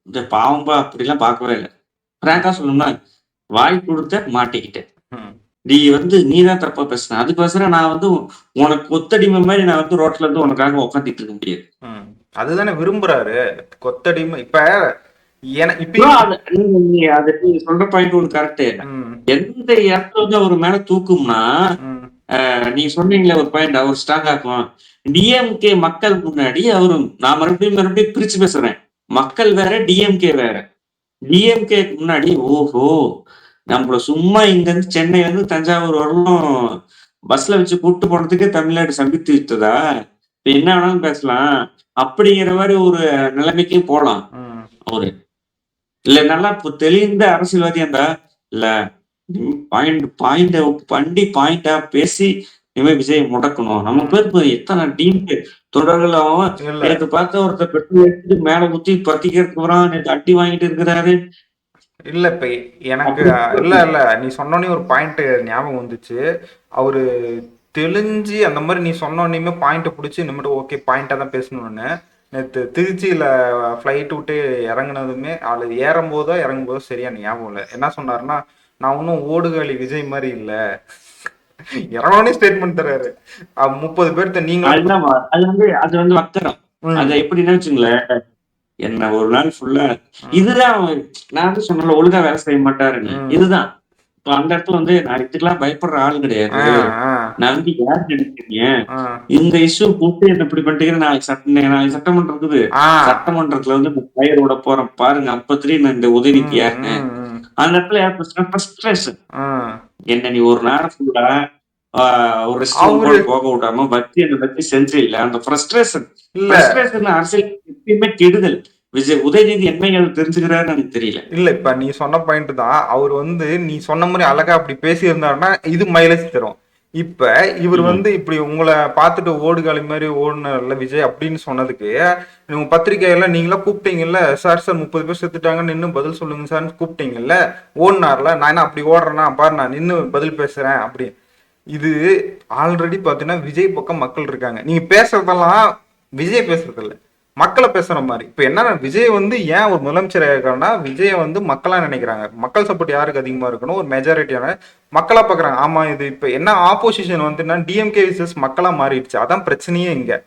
இந்த பாவம்பா அப்படிலாம் பார்க்கவே இல்லை. பிராங்கா சொல்லணும்னா வாய் கொடுத்த மாட்டிக்கிட்டேன். நீ வந்து நீதான் தப்பா பேசுன, அதுக்கு பேசுற நான் வந்து உனக்கு கொத்தடிமை மாதிரி நான் வந்து ரோட்ல இருந்து உனக்காக உட்காந்துட்டு இருக்க முடியாது. அதுதானே விரும்புறாரு கொத்தடிமை. இப்ப நீங்க சொல்ற பாயிண்ட் ஒண்ணு கரெக்ட். எந்த இடத்துல வந்து அவர் மேல தூக்கும்னா நீங்க சொன்னீங்களே ஒரு பாயிண்ட், அவர் ஸ்ட்ராங் ஆக்கும். டிஎம்கே மக்கள் முன்னாடி அவரு நான் மறுபடியும் பிரிச்சு பேசுறேன். மக்கள் வேற டிஎம்கே வேற. டிஎம்கே முன்னாடி ஓஹோ நம்மள சும்மா இங்க இருந்து சென்னையில இருந்து தஞ்சாவூர் வரலும் பஸ்ல வச்சு கூட்டு போனதுக்கே தமிழ்நாடு சம்பித்து விட்டதா? இப்ப என்ன வேணாலும் பேசலாம். அப்படிங்கிற மாரி ஒரு நிலைமைக்கு போலாம் ம். அவரு. இல்ல நல்லா தெளிந்த அரசியல்வாதியா இருந்தா, இல்ல பாயிண்ட் பாயிண்ட்ட வண்டி பாயிண்ட்டா பேசி இனிமே விஜய முடக்கணும். நம்ம ம். பேர் இப்ப எத்தன டீம்க்கு தொடர்கள் அவன் இல்ல. நேத்து பார்த்த ஒருத்தர் பெட்ரோல் எடுத்துட்டு மேல ஊத்தி பத்திக்கிறதுக்கு வரான். நேத்து அடி வாங்கிட்டு இருக்கிறாரு. இல்ல இப்ப எனக்கு அப்படி இல்ல நீ சொன்னோனே ஒரு பாயிண்ட் ஞாபகம் வந்துச்சு. அவரு தெளிஞ்சு அந்த மாதிரி நீ சொன்னோன்னையுமே பாயிண்ட்டை பிடிச்சி இனிமேட்டு ஓகே பாயிண்டா தான் பேசணும்னு நேற்று திருச்சியில ஃப்ளைட் விட்டு இறங்குனதுமே அது ஏறும் போதோ இறங்கும் போதோ சரியா ஞாபகம் இல்லை. என்ன சொன்னாருன்னா, நான் ஒன்றும் ஓடுகாலி விஜய் மாதிரி இல்லை. இறங்கனே ஸ்டேட்மெண்ட் தர்றாரு. 30 பேர்த்த நீங்களும் அதுதான் அது வந்து வக்கரம். ம், அத எப்படின்னா வச்சுங்களேன், என்ன ஒரு நாள் ஃபுல்லா ம், இதுதான் நான் வந்து சொன்னேன்ல ஒழுங்கா வேலை செய்ய மாட்டாருன்னு. ம். இதுதான். இப்ப அந்த இடத்துல வந்து நான் இதுக்கெல்லாம் பயப்படுற ஆள் ஆ, கிடையாது. ஆ, நான் வந்து யார் நினைக்கிறீங்க? ஆ, இந்த இஷ்யூ போட்டு என்ன இப்படி பண்ணிட்டீங்கன்னு நாளைக்கு சட்டமன்றம் இருக்குது. ஆ, சட்டமன்றத்துல வந்து நான் ஃபயர் விட போறேன் பாருங்க. அப்ப தெரியும் நான் இந்த உதயநிதி ம், யாருன்னு. ம், ம், அந்த இடத்துல யார் பிரச்சனை? ஃப்ரஸ்ட்ரேஷன். ஆ. என்ன நீ ஒரு நேரம் ஃபுல்லா ஒரு ரெஸ்ட் ரூம் கூட அவரு போக விடாம வச்சு என்ன பத்தி செஞ்சு இல்ல. அந்த ஃப்ரஸ்ட்ரேஷன் இல்ல ஃப்ரஸ்ட்ரேஷன் அரசியல் எப்பயுமே கெடுதல். உதயநிதி என்னைகள் தெரிஞ்சுக்கிறாருன்னு எனக்கு தெரியல. இல்ல இப்ப நீ சொன்ன பாயிண்ட் தான். அவர் வந்து நீ சொன்ன மாதிரி அழகா அப்படி பேசி இருந்தாருன்னா இது மைலேஜ் தரும். இப்ப இவர் ம். வந்து இப்படி உங்களை பார்த்துட்டு ஓடுகாலி மாதிரி ஓடுனர்ல விஜய் அப்படின்னு சொன்னதுக்கு உங்க பத்திரிகையில நீங்களா கூப்பிட்டீங்கல்ல, சார் சார் 30 பேர் செத்துட்டாங்கன்னு இன்னும் பதில் சொல்லுங்க சார்னு கூப்பிட்டீங்கல்ல, ஓடினார்ல, நான் என்ன அப்படி ஓடுறேன்னா பாரு நான் நின்று பதில் பேசுறேன் அப்படி. இது ஆல்ரெடி பாத்தீங்கன்னா விஜய் பக்கம் மக்கள் இருக்காங்க. நீங்க பேசுறதெல்லாம் விஜய் பேசுறது இல்ல, மக்களை பேசுற மாதிரி. இப்ப என்னன்னா விஜய் வந்து ஏன் ஒரு முதலமைச்சர் இருக்காருன்னா விஜய் வந்து மக்களா நினைக்கிறாங்க. மக்கள் சப்போர்ட் யாருக்கு அதிகமா இருக்கணும், ஒரு மெஜாரிட்டியான மக்களா பாக்குறாங்க. ஆமா இது இப்ப என்ன ஆப்போசிஷன் வந்து டிஎம்கே விசஸ் மக்களா மாறிடுச்சு. அதான் பிரச்சனையே இங்க.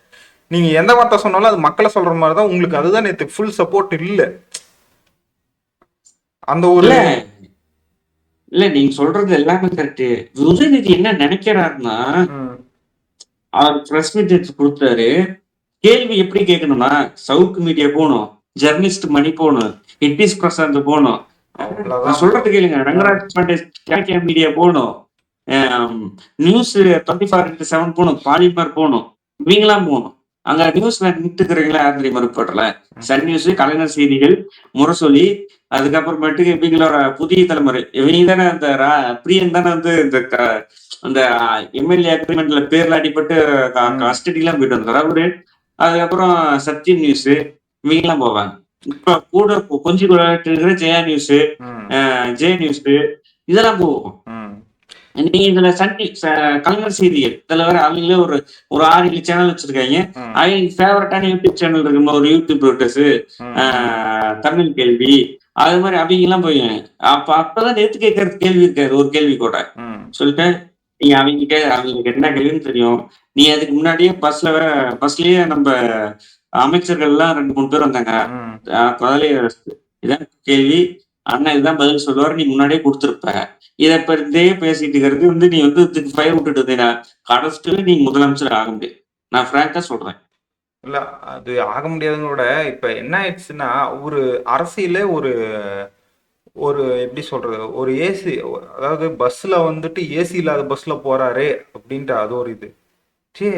நீங்க எந்த வார்த்தை சொன்னாலும் அது மக்களை சொல்ற மாதிரி தான். உங்களுக்கு அதுதான் நேற்று ஃபுல் சப்போர்ட் இல்ல. அந்த ஒரு இல்ல இல்ல நீங்க சொல்றது எல்லாமே கரெக்ட். உதயநிதி என்ன நினைக்கிறாருன்னா, ம், அவர் பிரஸ் மீட் எடுத்து கொடுத்தாரு. கேள்வி எப்படி கேட்கணும்னா, சவுக்கு மீடியா போகணும், ஜெர்னலிஸ்ட் மணி போகணும், இட்னிஸ் பிரசாந்த் போகணும். நான் அவ்வளவுதான் ப்ரோ. சொல்றது கேளுங்க. ரங்கராஜ் பாண்டே கேகே மீடியா போகணும், நியூஸ் 24/7 போகணும், பாலிமர் போகணும், இவங்கெல்லாம் போகணும். அங்க நியூஸ்ல நின்றுக்கிறீங்களா யார் தெரியுமா ரிப்போர்ட்டர்ல? சன் நியூஸ், கலைஞர் செய்திகள், முரசொலி, அதுக்கப்புறமேட்டுக்கு இவங்களோட புதிய தலைமுறை. இவங்க தானே அந்த பிரியன் தானே வந்து இந்த அந்த எம்எல்ஏ அக்ரிமெண்ட்ல பேர்ல அடிபட்டு ம், கஸ்டடி எல்லாம் போயிட்டு வந்தாரு அவரு. அதுக்கப்புறம் சத்யம் நியூஸ் இவங்க எல்லாம் போவாங்க. இப்ப கூட கொஞ்சம் இருக்கிற ஜெயா நியூஸ், ம், ஜே நியூஸ் இதெல்லாம் போகும். ம், நீங்க இதுல கலைஞர் செய்திகள் இதுல வேற அவங்களே ஒரு ஒரு 6-7 சேனல் வச்சிருக்காங்க. ம், அவங்க ஃபேவரட்டான யூடியூப் சேனல் இருக்குமா, ஒரு யூடியூப் ரோட்டர்ஸ், ம், தமிழ் கேள்வி, அது மாதிரி அவங்க எல்லாம் போய் அப்பதான் நேத்து கேட்கறது கேள்வி இருக்காது ஒரு கேள்வி கூட ம், சொல்லிட்டு நீங்க அவங்களுக்கு என்ன கேள்வின்னு தெரியும். நீ அதுக்கு முன்னாடியே பஸ்லயே நம்ம அமைச்சர்கள் எல்லாம் 2-3 பேர் வந்தாங்க. ம். முதலே இதான் கேள்வி, அண்ணன் இதுதான் பதில் சொல்லுவாரு, நீ முன்னாடியே கொடுத்திருப்ப. இத இப்ப இருந்தே பேசிட்டு இருக்கிறது வந்து நீ வந்து இதுக்கு ஃபயர் விட்டுட்டு இருந்தீங்கன்னா கடைசியில நீ முதலமைச்சர் ஆக முடியாது. நான் பிராங்கா சொல்றேன். இல்ல அது ஆக முடியாதுங்களோட இப்ப என்ன ஆயிடுச்சுன்னா ஒரு அரசியலே ஒரு ஒரு எப்படி சொல்றது ஒரு ஏசி, அதாவது பஸ்ல வந்துட்டு ஏசி இல்லாத பஸ்ல போறாரு அப்படின்ட்டு அது ஒரு இது. சே,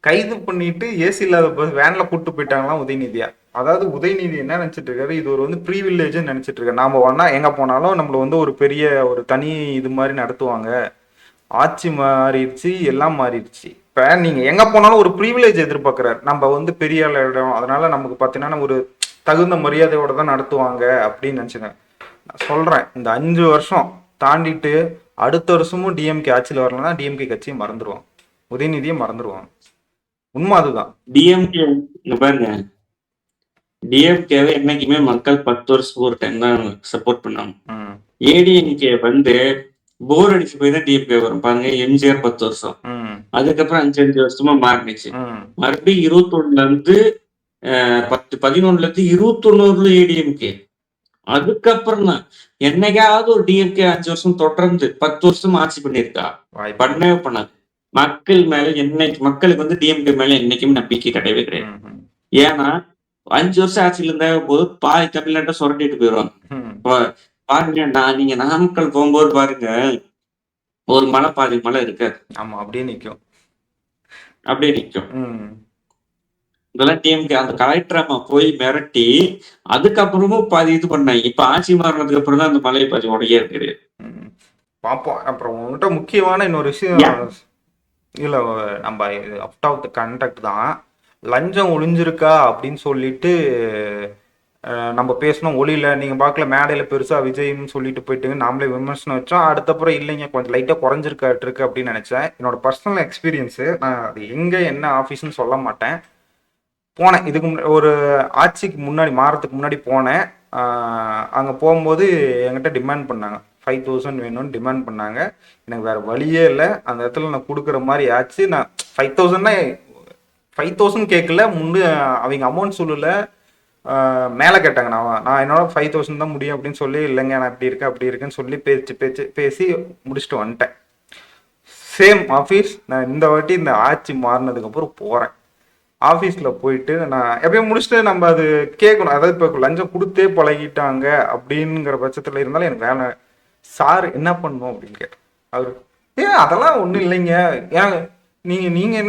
கைது பண்ணிட்டு ஏசி இல்லாத பஸ் வேன்ல கூட்டு போயிட்டாங்களாம் உதயநிதியா. அதாவது உதயநிதி என்ன நினைச்சிட்டு இருக்காரு, இது ஒரு வந்து ப்ரீவில்லேஜ்னு நினைச்சிட்டு இருக்காரு. நாம வேணா எங்க போனாலும் நம்மள வந்து ஒரு பெரிய ஒரு தனி இது மாதிரி நடத்துவாங்க. ஆட்சி மாறிடுச்சு, எல்லாம் மாறிடுச்சு. இப்ப நீங்க எங்க போனாலும் ஒரு ப்ரிவிலேஜ் எதிர்பார்க்கிறாரு. நம்ம வந்து பெரிய இடம், அதனால நமக்கு பாத்தீங்கன்னா ஒரு தகுந்த மரியாதையோட தான் நடத்துவாங்க அப்படின்னு நினைச்சுங்க. நான் சொல்றேன் இந்த 5 வருஷம் தாண்டிட்டு அடுத்த வருஷமும் டிஎம்கே ஆட்சியில் வரலன்னா டிஎம்கே கட்சியை மறந்துடுவான், உதயநிதியை மறந்துடுவான். உண்மை அதுதான். டிஎம்கே இங்க பாருங்க, டிஎம்கேவை என்னைக்குமே மக்கள் 10 வருஷத்துக்கு ஒரு டைம் தான் சப்போர்ட் பண்ணாங்க. ம், ஏடிஎம்கே வந்து போர் அடிச்சு போய் தான் டிஎம்கே வரும் பாருங்க. எம்ஜிஆர் 10 வருஷம், ம், அதுக்கப்புறம் 5 வருஷமா மாறினுச்சு. ம், மறுபடியும் 21ல இருந்து 11ல இருந்து 21 ஏடிஎம்கே. அதுக்கப்புறம் தான் என்னைக்காவது ஒரு டிஎம்கே 5 வருஷம் தொடர்ந்து 10 வருஷம் ஆட்சி பண்ணியிருக்கா? வாய்ப்பு. பண்ணவே பண்ணாது. மக்கள் மேல மக்களுக்கு வந்து டிஎம்கே மேல என்னைக்குமே நம்பிக்கை கிடையவே கிடையாது. ம், ம், ஏன்னா 5 வருஷம் ஆட்சியில இருந்தா போது பாதி தமிழ்நாட்டை சுரண்டிட்டு போயிடுவாங்க. ம், பாருங்க, நீங்க நாமக்கல் போகும்போது பாருங்க, ஒரு மலை பாதி மலை இருக்காது. ஆமா, அப்படியே நிக்கும். அப்படியே நிக்கும். ம். இதெல்லாம் டிஎம்கே அந்த கலெக்டர் அம்மா போய் மிரட்டி, அதுக்கப்புறமும் பாதி இது பண்ணாங்க. இப்ப ஆட்சி மாறினதுக்கு அப்புறம் தான் அந்த மலையை பாதி உடையறது கிடையாது. ம். பார்ப்போம். அப்புறம் உங்ககிட்ட முக்கியமான இன்னொரு விஷயம், ஏன்? இல்ல நம்ம அவுட் ஆஃப் த கண்டக்ட் தான். லஞ்சம் ஒளிஞ்சிருக்கா அப்படின்னு சொல்லிட்டு நம்ம பேசணும் ஒளியில நீங்க பார்க்கல, மேடையில பெருசா விஜய்னு சொல்லிட்டு போயிட்டுங்க நாமளே விமர்சனம் வச்சோம். அடுத்தப்புறம் இல்லைங்க கொஞ்சம் லைட்டா குறைஞ்சிருக்காட்டு அப்படின்னு நினைச்சேன். என்னோட பர்சனல் எக்ஸ்பீரியன்ஸு, நான் அது எங்க என்ன ஆஃபீஸ்ன்னு சொல்ல மாட்டேன். போனேன் இதுக்கு ஒரு ஆட்சிக்கு முன்னாடி மாறத்துக்கு முன்னாடி போனேன். அங்கே போகும்போது என்கிட்ட டிமாண்ட் பண்ணாங்க 5000 வேணும்னு டிமாண்ட் பண்ணாங்க. எனக்கு வேற வழியே இல்லை, அந்த இடத்துல நான் கொடுக்குற மாதிரி ஆச்சு. நான் 5000னா 5000 கேட்கல, அவங்க அமௌண்ட் சொல்லல, மேலே கேட்டாங்க. நான் என்னோட 5000 தான் முடியும் அப்படின்னு சொல்லி, இல்லைங்க நான் இப்படி இருக்கேன் அப்படி இருக்கேன்னு சொல்லி பேசி முடிச்சுட்டு வந்துட்டேன். Same office. நான் இந்த வாட்டி இந்த ஆட்சி மாறினதுக்கப்புறம் போகிறேன். ஆஃபீஸில் போயிட்டு நான் எப்பயும் முடிச்சுட்டு நம்ம அது கேட்கணும். அதாவது இப்போ லஞ்சம் கொடுத்தே பழகிட்டாங்க அப்படிங்கிற பட்சத்தில் இருந்தாலும் எனக்கு வேலை சார் என்ன பண்ணணும் அப்படின்னு கேட்டேன். அவர் அதெல்லாம் ஒன்றும் இல்லைங்க, ஏன் நீங்கள்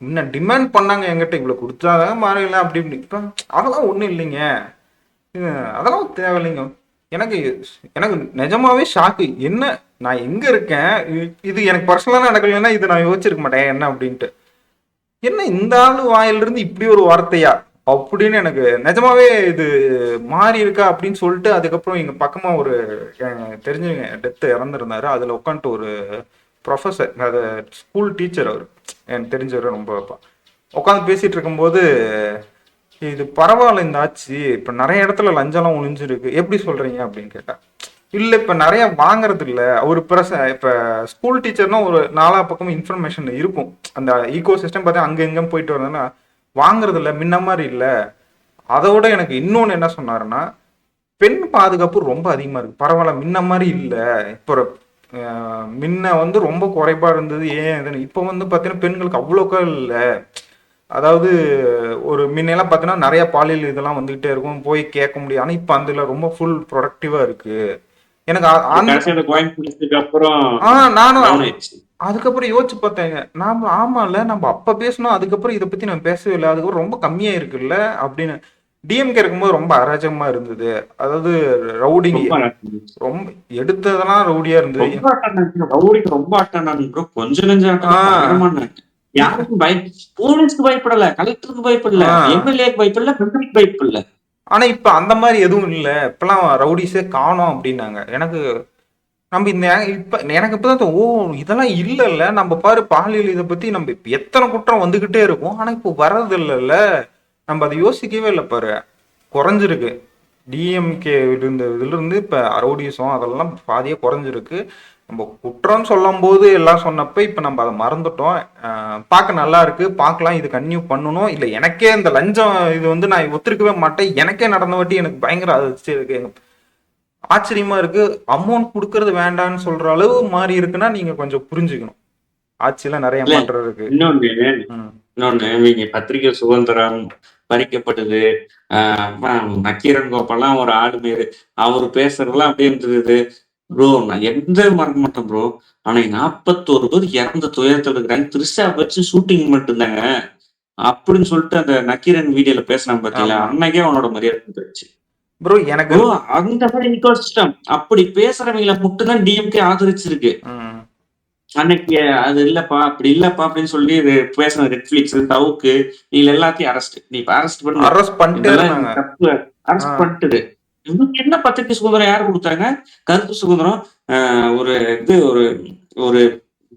என்ன டிமாண்ட் பண்ணாங்க என்கிட்ட, இவ்வளோ கொடுத்தாதான் மாறிடலாம் அப்படி இப்படி. அதெல்லாம் ஒன்றும் இல்லைங்க, அதெல்லாம் தேவையில்லைங்க. எனக்கு எனக்கு நிஜமாவே ஷாக்கு. என்ன நான் எங்கே இருக்கேன், இது எனக்கு பர்சனலாக நடக்கலைன்னா இது நான் யோசிச்சிருக்க மாட்டேன் என்ன அப்படின்ட்டு. என்ன இந்த ஆளு வாயிலிருந்து இப்படி ஒரு வார்த்தையா அப்படின்னு எனக்கு நிஜமாவே இது மாறி இருக்கா அப்படின்னு சொல்லிட்டு, அதுக்கப்புறம் எங்க பக்கமா ஒரு தெரிஞ்சவங்க டெத்து இறந்துருந்தாரு. அதுல உட்காந்துட்டு ஒரு ப்ரொஃபஸர், அது ஸ்கூல் டீச்சர், அவர் எனக்கு தெரிஞ்சவர், ரொம்ப உட்காந்து பேசிட்டு இருக்கும்போது, இது பரவாயில்ல இந்த ஆட்சி, இப்ப நிறைய இடத்துல லஞ்சம்லாம் ஒளிஞ்சிருக்கு, எப்படி சொல்றீங்க அப்படின்னு கேட்டா. இல்ல இப்ப நிறைய வாங்குறது இல்ல, ஒரு இப்ப ஸ்கூல் டீச்சர்னா ஒரு நாலா பக்கமும் இன்ஃபர்மேஷன் இருக்கும். அந்த ஈகோ சிஸ்டம் பார்த்தா அங்க எங்க போயிட்டு வரதுன்னா வாங்குறது இல்ல, முன்ன மாதிரி இல்ல. அதோட எனக்கு இன்னொன்னு என்ன சொன்னாருன்னா, பெண் பாதுகாப்பு ரொம்ப அதிகமா இருக்கு, பரவாயில்ல முன்ன மாதிரி இல்ல. இப்போ முன்ன வந்து ரொம்ப குறைபா இருந்தது, ஏன் இப்ப வந்து பாத்தீங்கன்னா பெண்களுக்கு அவ்வளோக்கா இல்லை. அதாவது ஒரு முன்னெல்லாம் பார்த்தீங்கன்னா நிறைய பாலியல் இதெல்லாம் வந்துகிட்டே இருக்கும், போய் கேட்க முடியும். ஆனா இப்ப அதுல ரொம்ப ஃபுல் ப்ரொடக்டிவா இருக்கு. எனக்கு நானும் அதுக்கப்புறம் யோசிச்சு பார்த்தேங்க. நாம ஆமால நம்ம அப்ப பேசணும், அதுக்கப்புறம் இதை பத்தி நம்ம பேசவே இல்லை, அதுக்கப்புறம் ரொம்ப கம்மியா இருக்குல்ல அப்படின்னு. டிஎம்கே இருக்கும்போது ரொம்ப அராஜகமா இருந்தது. அதாவது ரவுடிங் ரொம்ப எடுத்ததெல்லாம் ரவுடியா இருந்தது. கொஞ்சம் யாருக்கும் போலீஸ்க்கு பயப்படல, கலெக்டருக்கு பயப்படல, எம்எல்ஏக்கு பயப்படல, பிரசிடென்ட்க்கு பயப்படல. ஆனா இப்ப அந்த மாதிரி எதுவும் இல்ல, இப்பெல்லாம் ரவுடிஸே காணோம் அப்படின்னாங்க. எனக்கு நம்ம இந்த இப்ப எனக்கு இப்பதான் ஓ இதெல்லாம் இல்லைல்ல, நம்ம பாரு பாலியல் இதை பத்தி நம்ம எத்தனை குற்றம் வந்துகிட்டே இருக்கும், ஆனா இப்போ வர்றது இல்லைல்ல, நம்ம அதை யோசிக்கவே இல்லை பாரு. குறைஞ்சிருக்கு டிஎம்கே இதுல இருந்து இப்ப ரவுடிசம் அதெல்லாம் பாதியே குறைஞ்சிருக்கு. நம்ம குற்றம் சொல்லும் போது எல்லாம் சொன்னப்ப இப்ப நம்ம அதை மறந்துட்டோம். பார்க்க நல்லா இருக்கு, பார்க்கலாம், இது கன்டினியூ பண்ணணும். இல்லை எனக்கே இந்த லஞ்சம் இது வந்து நான் ஒத்துருக்கவே மாட்டேன், எனக்கே நடந்த வாட்டி எனக்கு பயங்கர அதிர்ச்சி இருக்கு, ஆச்சரியமா இருக்கு. அமௌண்ட் கொடுக்கறது வேண்டாம்னு சொல்ற அளவு மாறி இருக்குன்னா நீங்க கொஞ்சம் புரிஞ்சுக்கணும், ஆட்சியில நிறைய மாற்றம் இருக்கு. இன்னொன்னு இவங்க பத்திரிகை சுதந்திரம் பறிக்கப்பட்டது, நக்கீரன் கோப்பெல்லாம் ஒரு ஆடு மாரி அவரு பேசுறதெல்லாம் அப்படியே இருந்தது ப்ரோ. நான் எந்த மறக்க மாட்டேன் ப்ரோ. ஆனா 41 பேர் இறந்த துயரத்தில் இருக்கிறாங்க, திருஷா வச்சு ஷூட்டிங் மட்டும்தாங்க அப்படின்னு சொல்லிட்டு அந்த நக்கீரன் வீடியோல பேசினான் பாத்தீங்களா, அன்னைக்கே அவனோட மரியாதை போயிடுச்சு ப்ரோ. எனக்கு அந்த மாதிரி இக்கோசிஸ்டம் அப்படி பேசுறவங்களை மட்டும்தான் டிஎம்கே ஆதரிச்சிருக்கு. அன்னைக்கு அது இல்லப்பா அப்படி இல்லப்பா அப்படின்னு சொல்லி பேசின நெட்ஃபிளிக்ஸ், தவுக்கு, நீ எல்லாத்தையும் அரெஸ்ட், நீ அரெஸ்ட் பண்ணு, அரெஸ்ட் பண்ணிட்டு இவங்க என்ன பத்திரிகை சுதந்திரம் யாரு கொடுத்தாங்க? கருத்து சுதந்திரம். ஒரு இது ஒரு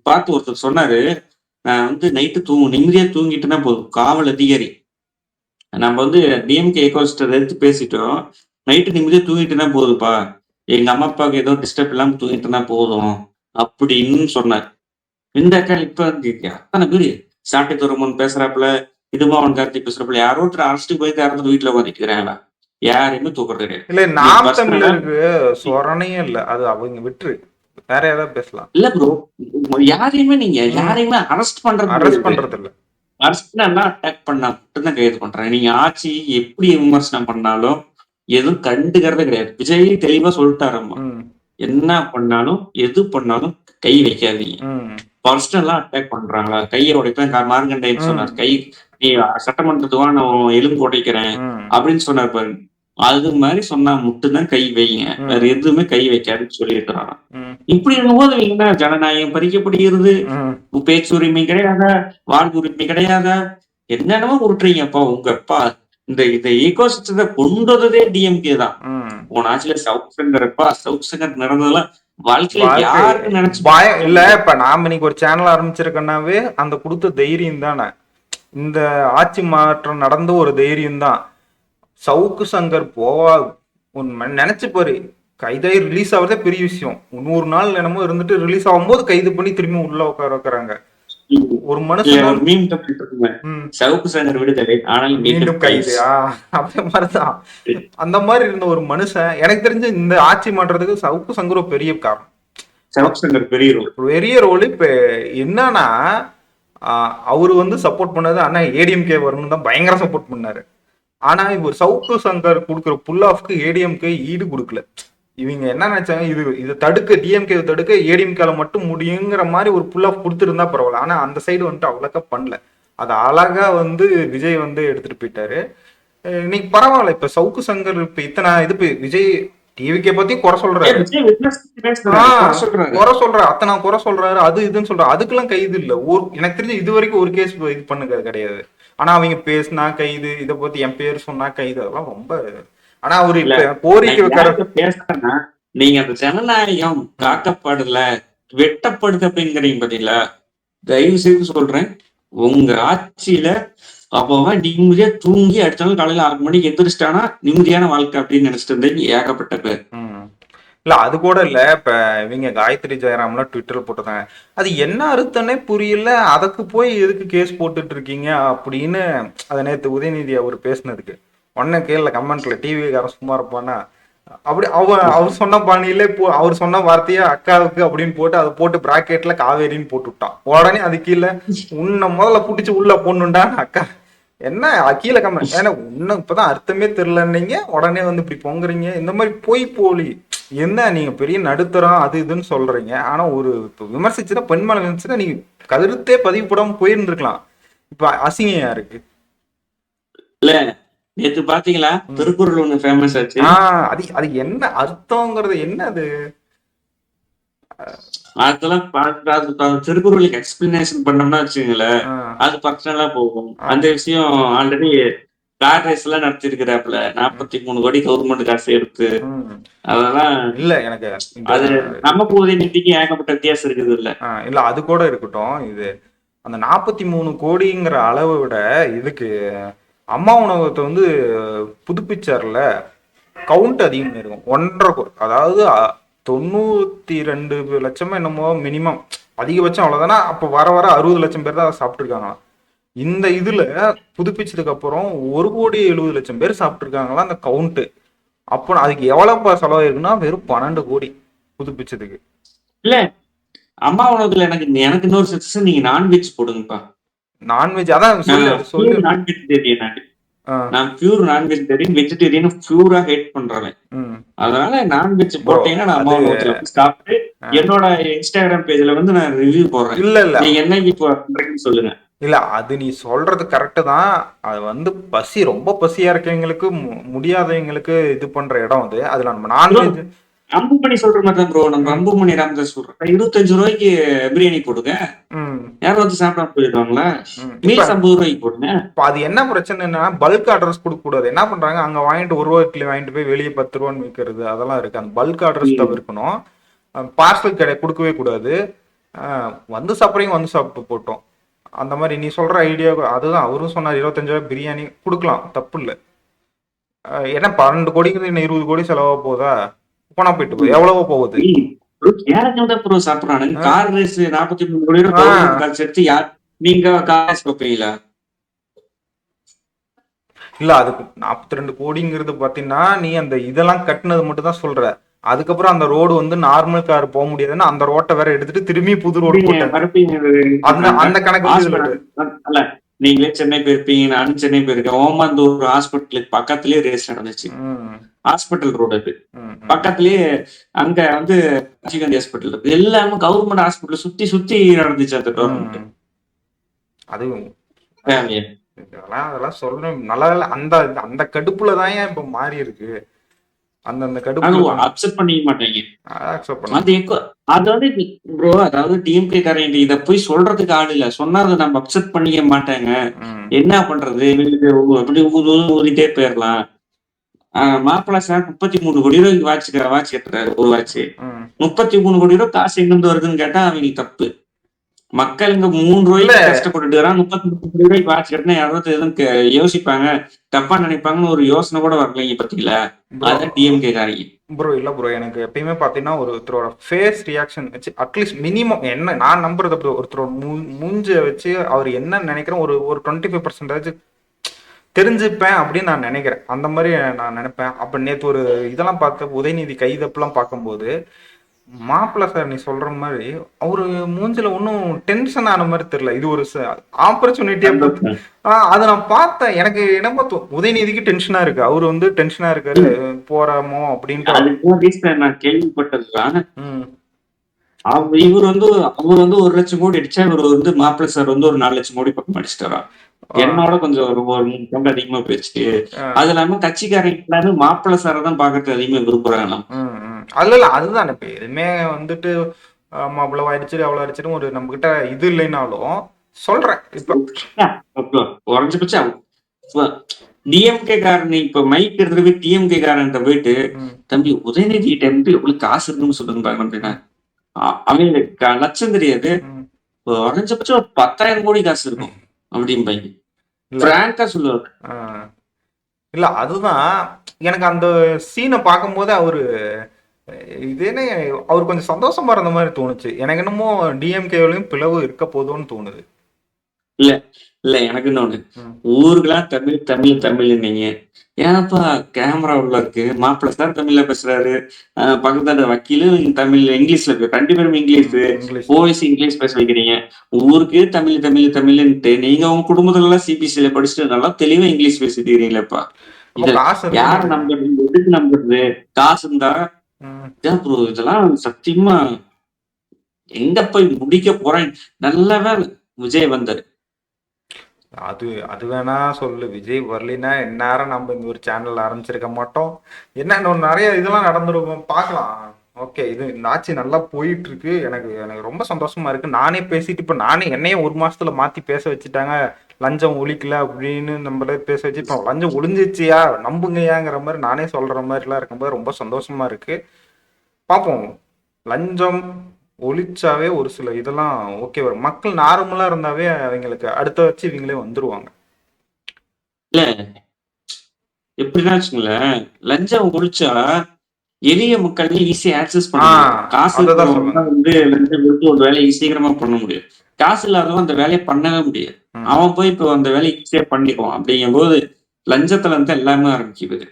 பார்த்து ஒருத்தர் சொன்னாரு, நான் வந்து நைட்டு நிம்மதியா தூங்கிட்டுனா போதும், காவல் அதிகாரி, நம்ம வந்து டிஎம்கே எக்கோசிஸ்டத்தை எடுத்து பேசிட்டோம், நைட்டு நிம்மதியா தூங்கிட்டுனா போதுப்பா, எங்க அம்மா அப்பாவுக்கு ஏதோ டிஸ்டர்ப் இல்லாம தூங்கிட்டுனா போதும் அப்படின்னு சொன்னார். இந்த இப்ப அத்தனை பேரு சாட்டை துறமன் பேசுறாப்புல, இதுமாவன் கார்த்தி பேசுறாப்புல, யாரோ ஒருத்தர் அரெஸ்ட் போய் யாரும் வீட்டுல உட்காந்துக்கிறாங்களா? யாரையுமே தூக்குறது கிடையாது. இல்ல நாம் தமிழருக்கு சொரணையும் இல்ல, அது அவங்க விட்டுரு, வேற ஏதாவது பேசலாம். இல்ல ப்ரோ, யாரையுமே நீங்க யாரையுமே அரெஸ்ட் பண்றது இல்ல. அரெஸ்ட் அட்டாக் பண்ணா மட்டும்தான் கைது பண்றாங்க. நீங்க ஆட்சி எப்படி விமர்சனம் பண்ணாலும் எதுவும் கண்டுக்கிறதே கிடையாது. விஜய் தெளிவா சொல்லிட்டாராம்மா. ம், என்ன பண்ணாலும், எது பண்ணாலும் கை வைக்காதீங்க. ம், பர்சனலா அட்டாக் பண்றாங்களா? கைய உடைப்பேன் மார்க்கண்டேயன் சொன்னார். ம், நீ சட்டமன்றத்துக்கு வா நான் எலும்பு உடைக்கிறேன் ம், அப்படின்னு சொன்னார் பாருங்க. அது மாதிரி சொன்னா மட்டும்தான் கை வைங்க. வேற ம், எதுவுமே கை வைக்காதுன்னு சொல்லியிருக்கிறாராம். ம், இப்படி இருக்கும்போது என்ன ஜனநாயகம் பறிக்கப்படுகிறது, ம். பேச்சுரிமை கிடையாதா, வாழ்வுரிமை கிடையாதா, என்னென்னமோ உருட்டுறீங்கப்பா உங்கப்பா. இந்த ஈகோ சிஸ்டத்தை கொண்டு வந்ததே டிஎம்கே தான். ம். போன ஆட்சியில சவுத் செங்கர் நடந்ததெல்லாம் வாழ்க்கையில வாழ்க்கை யாருக்கு நினைச்சு பயம் இல்ல. இப்ப நாம இன்னைக்கு ஒரு சேனல் ஆரம்பிச்சிருக்கோன்னாவே அந்த கொடுத்த தைரியம் தானே. இந்த ஆட்சி மாற்றம் நடந்த ஒரு தைரியம் தான். சவுக்கு சங்கர் போவா நினைச்சு பாரு, கைதாகி ரிலீஸ் ஆகுறதே பெரிய விஷயம். 100 நாள் என்னமோ இருந்துட்டு ரிலீஸ் ஆகும்போது கைது பண்ணி திரும்பி உள்ள உட்கார வைக்கிறாங்க. ஒரு மனுஷன் மீம் தப்பிட்டு இருக்குங்க. ம், சவுக்கு சங்கர் விடுதலை ஆனால் மீண்டும் கைது. அதே மாதிரிதான். அந்த மாதிரி இருந்த ஒரு மனுஷன், எனக்கு தெரிஞ்சு இந்த ஆட்சி மாற்றத்துக்கு சவுக்கு சங்கர் ஒரு பெரிய காரணம். சவுக்கு சங்கர் பெரிய ரோல். பெரிய ரோல். இப்ப என்னன்னா அவரு வந்து சப்போர்ட் பண்ணது ஆனா ஏடிஎம்கே வரணும் தான் பயங்கர சப்போர்ட் பண்ணாரு. ஆனா இவர் சவுக்கு சங்கர் கொடுக்குற புல் ஆஃப்க்கு ஏடிஎம்கே ஈடு கொடுக்கல. இவங்க என்ன நினைச்சாங்க, இதை தடுக்க டிஎம்கே தடுக்க ஏடிஎம்கேல மட்டும் முடியுங்கிற மாதிரி ஒரு புல் ஆஃப் கொடுத்துருந்தா பரவாயில்ல. ஆனா அந்த சைடு வந்துட்டு அவ்வளோக்கா பண்ணல. அது அழகா வந்து விஜய் வந்து எடுத்துட்டு போயிட்டாரு. இன்னைக்கு பரவாயில்ல. இப்ப சவுக்கு சங்கர் இப்ப இத்தனை இது விஜய் டிவிக்கே பத்தி குறை சொல்றாரு, குறை சொல்றாரு, அத்தனை குறை சொல்றாரு, அது இதுன்னு சொல்றாரு. அதுக்கெல்லாம் கைது இல்ல. எனக்கு தெரிஞ்சு இது வரைக்கும் ஒரு கேஸ் இது பண்ணுறது கிடையாது. ஆனா அவங்க பேசினா கைது, இதை பத்தி என் பேர் சொன்னா கைது, அதெல்லாம் ரொம்ப. ஆனா அவரு இப்ப கோரிக்கை வைக்கிற பேசுறேன்னா நீங்க அந்த ஜனநாயகம் காக்கப்படல, வெட்டப்படுது அப்படிங்கிறீங்க பாத்தீங்களா? தயவு செய்து சொல்றேன், உங்க ஆட்சியில அப்பதான் நிம்மதியா தூங்கி அடுத்த நாள் காலையில 6 மணிக்கு எந்திரிச்சிட்டானா நிம்மதியான வாழ்க்கை அப்படின்னு நினைச்சிட்டு இருந்தேன் ஏகப்பட்ட பேர். இல்ல அது கூட இல்ல. இப்ப இவங்க காயத்ரி ஜெயராம்லாம் ட்விட்டர்ல போட்டுருந்தாங்க, அது என்ன அர்த்தம்னே புரியல, அதுக்கு போய் எதுக்கு கேஸ் போட்டுட்டு இருக்கீங்க அப்படின்னு. அதை நேற்று உதயநிதி அவர் பேசினதுக்கு உடனே கீழே கமெண்ட்ல டிவிக்காரன் சும்மா இருப்பானா அப்படி அவர் சொன்ன பாணியிலே அவர் சொன்ன வார்த்தையா அக்காவுக்கு அப்படின்னு போட்டு அதை போட்டு பிராக்கெட்ல காவேரின்னு போட்டு விட்டான். உடனே அது கீழே உன்னை முதல்ல புடிச்சு உள்ள போடணுண்டா அக்கா என்ன கீழே கமெண்ட், ஏன்னா இன்னும் இப்பதான் அர்த்தமே தெரியலன்னீங்க, உடனே வந்து இப்படி பொங்குறீங்க. இந்த மாதிரி போய் போலி என்ன நீங்க பெரிய நடுத்தரம் அது இதுன்னு சொல்றீங்க. ஆனா ஒரு விமர்சிச்சுன்னா பெண் மேல விமர்சிச்சுன்னா நீங்க கருத்தே பதிவு போடாம போயிருந்துருக்கலாம். இப்ப அசிங்கம் யாருக்கு இல்ல? நேத்து பாத்தீங்களா திருக்குறள் ஒண்ணு ஃபேமஸ் ஆச்சு. அது என்ன அர்த்தங்கிறது என்ன அது? அதெல்லாம் திருக்குறளுக்கு எக்ஸ்பிளனேஷன் பண்ணோம்னா வச்சுங்களேன், அது பர்சனலா போகும். அந்த விஷயம் ஆல்ரெடி கார் ரேஸ் எல்லாம் நடத்திருக்கிறாப்புல 43 கோடி கவர்மெண்ட் காசு எடுத்து. அதெல்லாம் இல்ல எனக்கு அது நமக்கு உதயநிதிக்கு ஏகப்பட்ட வித்தியாசம் இருக்குது இல்ல. இல்ல அது கூட இருக்கட்டும். இது அந்த 43 கோடிங்கிற அளவை விட இதுக்கு அம்மா உணவகத்தை வந்து புதுப்பிச்சார்ல, கவுண்ட் அதிகமாக இருக்கும். 1.5 கோடி, அதாவது 92 லட்சமா என்னமோ மினிமம், அதிகபட்சம் அவ்வளவுதானா. அப்ப வர வர 60 லட்சம் பேர் தான் சாப்பிட்டுருக்காங்களாம். இந்த இதுல புதுப்பிச்சதுக்கு அப்புறம் 1,70,00,000 பேர் சாப்பிட்டுருக்காங்களா அந்த கவுண்ட். அப்போ அதுக்கு எவ்வளவு செலவாயிருக்குன்னா வெறும் 12 கோடி புதுப்பிச்சதுக்கு. இல்ல அம்மா உணவுல எனக்கு இன்னொரு சஜஷன், நீங்க நான்வெஜ் போடுங்கப்பா. நான்வெஜ் அதான் சொல்லு. நான் வெஜிடேரியன், நான் பியூர் நான்வெஜிடேரியன். வெஜிடேரியன் பியூரா ஹேட் பண்றேன். அதனால நான்வெஜ் போட்டீங்கன்னா நான் அம்மா உணவுல சாப்பிட்டு என்னோட இன்ஸ்டாகிராம் பேஜ்ல வந்து நான் ரிவ்யூ போடுறேன். இல்ல நீங்க என்னைக்கு பண்றீங்கன்னு சொல்லுங்க. இல்ல அது நீ சொல்றது கரெக்டு தான். அது வந்து பசி ரொம்ப பசியா இருக்கவங்களுக்கு முடியாதவங்களுக்கு இது பண்ற இடம் அது. அதுல நம்ம நான்வெஜ் அம்புமணி சொல்ற மாதிரி தான் ப்ரோ. நம்ம அம்புமணி ராமதாஸ் சொல்றோம், 25 ரூபாய்க்கு பிரியாணி போடுங்க, யாரும் வந்து சாப்பிடாம போயிடுவாங்களா? மீல்ஸ் 50 ரூபாய்க்கு போடுங்க. அது என்ன பிரச்சனைன்னா பல்க் ஆர்டர்ஸ் கொடுக்க கூடாது. என்ன பண்றாங்க, அங்க வாங்கிட்டு 1 ரூபா இட்லி வாங்கிட்டு போய் வெளியே 10 ரூபான்னு விற்கிறது, அதெல்லாம் இருக்கு. அந்த பல்க் ஆர்டர்ஸ் தவிர்க்கணும். பார்சல் கடை கொடுக்கவே கூடாது. வந்து சாப்பிட்றீங்க வந்து சாப்பிட்டு போட்டோம். அந்த மாதிரி நீ சொல்ற ஐடியா அதுதான். அவரும் சொன்னார் 25 ரூபாய் பிரியாணி கொடுக்கலாம், தப்பு இல்லை. ஏன்னா 12 கோடிக்கு இன்னும் 20 கோடி செலவா போதா? போனா போயிட்டு போகுது, எவ்வளவோ போகுது. சாப்பிடுறானுங்க. கார் ரேஸ் 43 கோடி காசு எடுத்து நீங்க காசு வைப்பீங்களா? இல்ல அதுக்கு 42 கோடிங்கிறது பாத்தீங்கன்னா நீ அந்த இதெல்லாம் கட்டினது மட்டும் தான் சொல்ற. அதுக்கப்புறம் அந்த ரோடு வந்து நார்மல் கார் போக முடியாதுன்னா அந்த ரோட்டை வேற எடுத்துட்டு திரும்பி புது ரோடு போட்டாங்க. அந்த கணக்கு நீங்களே சென்னை போயிருப்பீங்க, நானும் சென்னை போயிருக்கேன். ஓமாந்தூர் ஹாஸ்பிட்டலுக்கு பக்கத்துலயே ரேஸ் நடந்துச்சு. ஹாஸ்பிட்டல் ரோடு அது. பக்கத்துலயே அங்க வந்து ராஜீவ்காந்தி ஹாஸ்பிட்டல் இருக்கு. எல்லாமே கவர்மெண்ட் ஹாஸ்பிட்டல் சுத்தி சுத்தி நடந்துச்சு அந்த டோர்னமெண்ட். அதுவும் அதெல்லாம் சொல்லணும். நல்லா அந்த அந்த கடுப்புல தான் இப்ப மாறி இருக்கு. அந்த கடுப்பு அக்செப்ட் பண்ணிக்க மாட்டாங்க. அக்செப்ட் பண்ண அது வந்து ப்ரோ, அதாவது டிஎம்கே காரங்க இத போய் சொல்றதுக்கு ஆள் இல்ல. சொன்னா அதை நம்ம அக்செப்ட் பண்ணிக்க மாட்டாங்க. என்ன பண்றது, அப்படி ஊதிட்டே போயிடலாம். மாப்பிள்ளை சார் 33 கோடி ரூபாய்க்கு வாட்ச் கட்டுறாரு ஒரு வாட்ச். 33 கோடி ரூபாய் காசு எங்க இருந்து வருதுன்னு கேட்டா அவங்களுக்கு தப்பு. மக்கள் இங்க 3 ரூபாய்க்கு கஷ்டப்பட்டுட்டு வரான். 33 கோடி ரூபாய்க்கு வாட்ச் கட்டினா யாராவது எதுவும் யோசிப்பாங்க, தப்பா நினைப்பாங்கன்னு ஒரு யோசனை கூட வரலைங்க பாத்தீங்களா? அதான் டிஎம்கே காரங்க. ப்ரோ இல்ல ப்ரோ, எனக்கு எப்பயுமே பாத்தீங்கன்னா ஒருத்தரோட ஃபேஸ் ரியாக்ஷன் வச்சு அட்லீஸ்ட் மினிமம் என்ன நான் நம்புறது ப்ரோ, ஒருத்தரோட மூஞ்ச வச்சு அவர் என்ன நினைக்கிறோம் ஒரு 25% தெரிஞ்சுப்பேன் அப்படின்னு நான் நினைக்கிறேன். அந்த மாதிரி நான் நினைப்பேன். அப்ப நேற்று ஒரு இதெல்லாம் பார்த்த உதயநிதி கைதப்பெல்லாம் பார்க்கும்போது மாப்பிள்ள சார் நீ சொல்ற மாதிரி அவரு மூஞ்சில ஒன்னும் டென்ஷன் ஆன மாதிரி தெரியல. இது ஒரு ஆப்பர்ச்சுனிட்டியா அதை நான் பார்த்தேன். எனக்கு என்ன உதயநிதிக்கு டென்ஷனா இருக்கு, அவரு வந்து டென்ஷனா இருக்காரு போறாமோ அப்படின்ட்டு நான் கேள்விப்பட்டதுதான். இவர் வந்து அவர் வந்து 1 லட்சம் கோடி அடிச்சா, இவர் வந்து மாப்பிள்ள சார் வந்து ஒரு 4 லட்சம் கோடி பக்கம் அடிச்சிட்டாரா. என்னோட கொஞ்சம் ஒரு 3 பங்கு அதிகமா போயிடுச்சு. அது இல்லாம கட்சிக்காரங்க எல்லாமே மாப்பிள்ள சாரை தான் பாக்குறது அதிகமா விரும்புறாங்க. இல்ல அதுதான் இப்ப எதுவுமே வந்துட்டு அவ்வளவு ஆயிடுச்சு அவ்வளவு ஆயிடுச்சுன்னு ஒரு நம்ம கிட்ட இது இல்லைனாலும் சொல்றேன். இப்ப குறைஞ்சபட்சம் டிஎம்கே காரன் இப்ப மைக் எடுத்துட்டு போய் டிஎம்கே காரன் போயிட்டு, தம்பி உதயநிதி டைம் எவ்வளவு காசு இருக்குன்னு சொல்லுங்க பாருங்க அப்படின்னா, அவங்க லட்சம் தெரியாது, குறைஞ்சபட்சம் 10,000 கோடி காசு இருக்கும் அப்படிம்பாங்க. பிராங்கா சொல்லுவாரு. இல்ல அதுதான் எனக்கு அந்த சீனை பார்க்கும்போது அவரு இதே அவர் கொஞ்சம் சந்தோஷமா இருந்த மாதிரி தோணுச்சு. எனக்கு என்னமோ டிஎம்கேவிலையும் பிளவு இருக்க போதும்னு தோணுது. இல்ல இல்ல எனக்கு இன்னொன்னு, ஊருக்கெல்லாம் தமிழ் தமிழ் தமிழ் நீங்க ஏன்ப்பா கேமரா உள்ள இருக்கு, மாப்பிள்ள சார் தமிழ்ல பேசுறாரு, பக்கத்துல வக்கீலு தமிழ் இங்கிலீஷ்ல இருக்கு, 2 பேரும் இங்கிலீஷ் போலீஸ் இங்கிலீஷ் பேச வைக்கிறீங்க. ஊருக்கு தமிழ் தமிழ் தமிழ்ன்ட்டு நீங்க உங்க குடும்பத்துல எல்லாம் சிபிஎஸ்சில படிச்சுட்டு நல்லா தெளிவா இங்கிலீஷ் பேசிட்டு இருக்கீங்களேப்பா. யார நம்புறது, எதுக்கு நம்புறது? காசு இருந்தா ப்ரோ இதெல்லாம் சத்தியமா எங்க போய் முடிக்க போறேன். நல்ல வேலை விஜய் வந்தாரு. அது வேணா சொல்லு, விஜய் வரலினா இந்நேரம் நம்ம இங்க ஒரு சேனல் ஆரம்பிச்சிருக்க மாட்டோம். என்ன நிறைய இதெல்லாம் நடந்துருக்கும் பார்க்கலாம். ஓகே, இது இந்த ஆட்சி நல்லா போயிட்டு இருக்கு. எனக்கு ரொம்ப சந்தோஷமா இருக்கு. நானே பேசிட்டு இப்ப நானே என்னையே 1 மாசத்துல மாத்தி பேச வச்சுட்டாங்க. லஞ்சம் ஒழிக்கல அப்படின்னு நம்மளே பேச வச்சு இப்போ லஞ்சம் ஒழிஞ்சிச்சியா நம்புங்கயாங்கிற மாதிரி நானே சொல்ற மாதிரி எல்லாம் இருக்கும்போது ரொம்ப சந்தோஷமா இருக்கு. பார்ப்போம். லஞ்சம் ஒழிச்சாவே ஒரு சில இதெல்லாம் ஓகே வரும். மக்கள் நார்மலா இருந்தாவே அவங்களுக்கு அடுத்த வச்சு இவங்களே வந்துருவாங்க. இல்ல எப்படின்னா வச்சுங்களேன், லஞ்சம் ஒழிச்சா எளிய மக்கள் ஈஸியா ஆக்சஸ் பண்ணுவாங்க. காசு வந்து லஞ்சம் கொடுத்து ஒரு வேலையை சீக்கிரமா பண்ண முடியும். காசு இல்லாதவன் அந்த வேலையை பண்ணவே முடியாது. அவன் போய் இப்போ அந்த வேலையை ஈஸியா பண்ணிக்குவான். அப்படிங்கும் போது லஞ்சத்துல இருந்து எல்லாமே ஆரம்பிக்குது.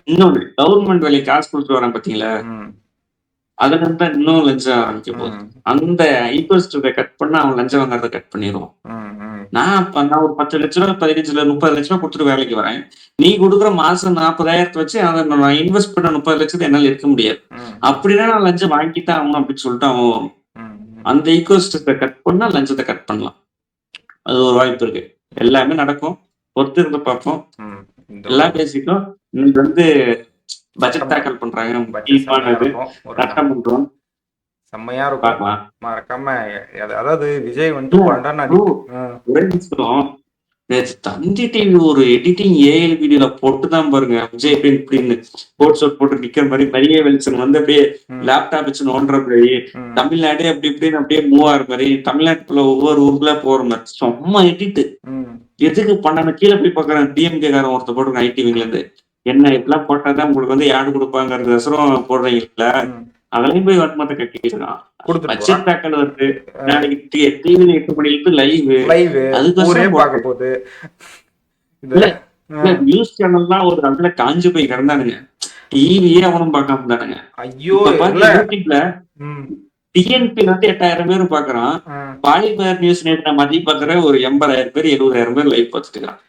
இன்னொன்னு, கவர்மெண்ட் வேலையை காசு கொடுத்து வரான் பாத்தீங்களா, அதுல இருந்தா இன்னும் லஞ்சம் ஆரம்பிக்க போகுது. அந்த ஈக்குவல் கட் பண்ணா அவன் லஞ்சம் வாங்குறத கட் பண்ணிடுவான். நான் ஒரு 10 லட்ச ரூபா 15 30 லட்ச ரூபா கொடுத்துட்டு வேலைக்கு வரேன். நீ கொடுக்குற மாசம் 40,000 வச்சு அதை நான் இன்வெஸ்ட் பண்ண 30 லட்சத்தை என்னால இருக்க முடியாது. அப்படின்னா நான் லஞ்சம் வாங்கித்தான் ஆகணும் அப்படின்னு சொல்லிட்டு அவன் அந்த ஈக்குவல் கட் பண்ணா லஞ்சத்தை கட் பண்ணலாம். அது ஒரு வாய்ப்பு இருக்கு. எல்லாமே நடக்கும், பொறுத்து இருந்து பார்ப்போம். எல்லாம் பேசிட்டோம். இன்னைக்கு வந்து பட்ஜெட் தாக்கல் பண்றாங்க, சட்டம் பண்றோம், செம்மையா இருக்கும். மறக்காம அதாவது விஜய் வந்து தந்தி டிவி ஒரு எடிட்டிங் ஏஎல் வீடியோல போட்டுதான் பாருங்க, விஜய் இப்படின்னு கோட் ஷர்ட் போட்டு நிக்கிற மாதிரி நிறைய வெளிச்சம் வந்து அப்படியே லேப்டாப் வச்சு நோண்டுற மாதிரி, தமிழ்நாடே அப்படி இப்படின்னு அப்படியே மூவ் ஆகிற மாதிரி, தமிழ்நாட்டுக்குள்ள ஒவ்வொரு ஊருக்குள்ள போற மாதிரி சும்மா எடிட்டு. எதுக்கு பண்ண கீழே போய் பாக்குறேன், டிஎம்கே காரன் ஒருத்த போட்டுருக்கேன் ஐடிவில இருந்து, என்ன இப்பெல்லாம் போட்டாதான் உங்களுக்கு வந்து யாரு கொடுப்பாங்கிறது அவசரம் போடுறீங்கல்ல, அதுலயும் போய் வன்மத்தை கட்டிக்கிறான். பட்ஜெட் தாக்கல் வருது நாளைக்கு டிவில 8 மணிக்கு லைவ், அதுக்கு பார்க்க போகுது. நியூஸ் சேனல்லாம் ஒரு இடத்துல காஞ்சு போய் கிடந்தானுங்க, டிவியே அவனும் பார்க்காம தானுங்க. ஐயோ, யூடியூப்ல டிஎன்பி வந்து 8,000 பேர் பாக்குறான். பாலிமர் நியூஸ் நேற்று மதியம் பாக்குற ஒரு 80,000 பேர் 70,000 பேர் லைவ் பார்த்துட்டு இருக்கான்.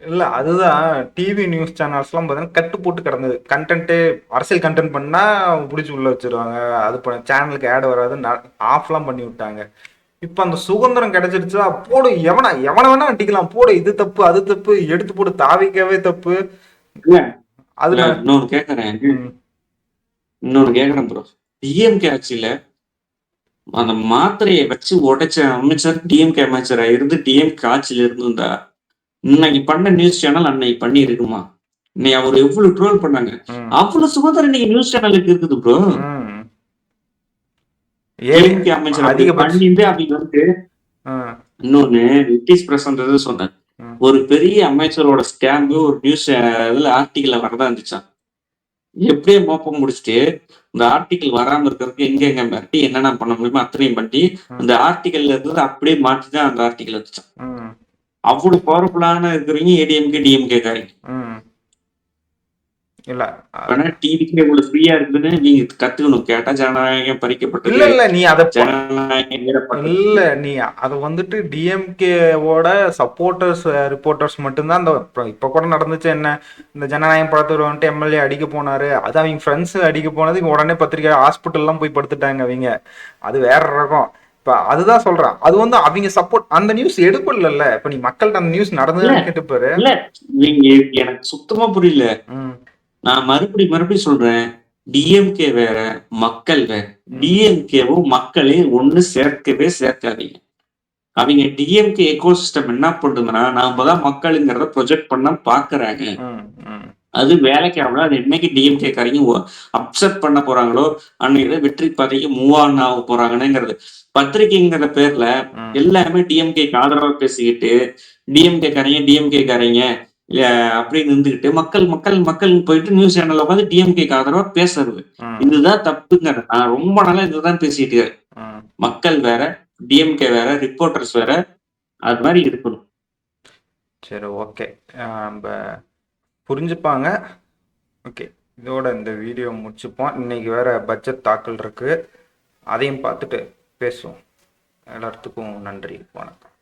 இல்ல அதுதான் டிவி நியூஸ் சேனல்ஸ்லாம் பார்த்தீங்கன்னா கட்டு போட்டு கிடந்தது. கண்டென்ட்டு அரசியல் கண்டென்ட் பண்ணா பிடிச்சி உள்ள வச்சிருவாங்க. அது சேனலுக்கு ஆட் வராது, ஆஃப்லாம் பண்ணி விட்டாங்க. இப்ப அந்த சுதந்திரம் கிடைச்சிருச்சா, போடு எவனை வேணா அடிக்கலாம், போடு இது தப்பு அது தப்பு எடுத்து போட்டு தாவிக்கவே தப்பு. அதுல இன்னொன்னு கேக்குறேன் ப்ரோ. டிஎம்கே ஆட்சியில அந்த மாத்திரையை வச்சு உடைச்ச அமைச்சர் டிஎம்கே அமைச்சரா இருந்து டிஎம்கே ஆட்சியில இருந்திருந்தா இன்னைக்கு பண்ண நியூஸ் சேனல் அன்னைக்கு பண்ணி இருக்குமா? இன்னைக்கு அவர் எவ்வளவு ட்ரோல் பண்ணாங்க. அவ்வளவு சுதந்திரம் இன்னைக்கு நியூஸ் சேனலுக்கு இருக்குது ப்ரோ. டிஎம்கே அமைச்சர் பண்ணிட்டு அவங்க வந்து இன்னொன்னு நிதிஷ் பிரசன்ட் சொன்னார். ஒரு பெரிய அமைச்சரோட ஸ்கேம்பு ஒரு நியூஸ் இதுல ஆர்டிக்கல்ல வரதா இருந்துச்சான். எப்படியே மோப்பம் முடிச்சுட்டு இந்த ஆர்டிக்கல் வராம இருக்கிறதுக்கு எங்க மிரட்டி என்னென்ன பண்ண முடியுமோ அத்தனையும் பண்ணி அந்த ஆர்டிக்கல்ல இருந்தது அப்படியே மாற்றிதான் அந்த ஆர்டிக்கல் வந்துச்சான். அவ்வளவு பவர்ஃபுல்லான இருக்கிறவங்க ஏடிஎம்கே டிஎம்கே காரங்க. இல்ல டிவிக்கு இவ்வளவு ஃப்ரீயா இருக்குன்னு நீங்க கத்துக்கணும். கேட்டா ஜனநாயகம் பறிக்கப்பட்டது. இல்ல நீ அத இல்ல நீ அத வந்துட்டு டிஎம்கேவோட சப்போர்ட்டர்ஸ் ரிப்போர்ட்டர்ஸ் மட்டும்தான். அந்த இப்ப கூட நடந்துச்சு என்ன, இந்த ஜனநாயகம் படத்துல வந்துட்டு எம்எல்ஏ அடிக்க போனாரு, அது அவங்க ஃப்ரெண்ட்ஸ் அடிக்க போனது உடனே பத்திரிக்கை ஹாஸ்பிட்டல்லாம் போய் படுத்துட்டாங்க அவங்க. அது வேற ரகம். இப்ப அதுதான் சொல்றேன். அது வந்து அவங்க சப்போர்ட் அந்த நியூஸ் எடுப்பல. இப்ப நீ மக்கள்கிட்ட அந்த நியூஸ் நடந்ததுன்னு கேட்டுப்பாரு. இல்ல நீங்க எனக்கு சுத்தமா புரியல. நான் மறுபடியும் சொல்றேன். டிஎம்கே வேற, மக்கள் வேற. டிஎம்கேவும் மக்களையும் ஒண்ணு சேர்க்காதீங்க. அவங்க டிஎம்கே எக்கோசிஸ்டம் என்ன பண்றதுன்னா, நாம தான் மக்களுங்கிறத ப்ரொஜெக்ட் பண்ண பாக்குறாங்க. அது வேலைக்கு ஆகல. அது என்னைக்கு டிஎம்கே காரங்க அப்செட் பண்ண போறாங்களோ அன்னைக்கு வெற்றி பாதைக்கு மூவ் ஆன் ஆக போறாங்கன்னுங்கிறது. பத்திரிகைங்கிற பேர்ல எல்லாமே டிஎம்கேக்கு ஆதரவா பேசிக்கிட்டு டிஎம்கே காரங்க அப்படின்னு இருந்துகிட்டு மக்கள் போயிட்டு நியூஸ் சேனல்ல உட்காந்து டிஎம்கேக்கு ஆதரவா பேசுறது. இதுதான் தப்புங்கிறது. நான் ரொம்ப நாளா இதுதான் பேசிட்டு இருக்கேன். மக்கள் வேற, டிஎம்கே வேற, ரிப்போர்ட்டர்ஸ் வேற, அது மாதிரி இருக்கணும். சரி, ஓகே, புரிஞ்சுப்பாங்க. ஓகே, இதோட இந்த வீடியோ முடிச்சுப்போம். இன்னைக்கு வேற பட்ஜெட் தாக்கல் இருக்கு, அதையும் பார்த்துட்டு பேசுவோம். எல்லாத்துக்கும் நன்றி, வணக்கம்.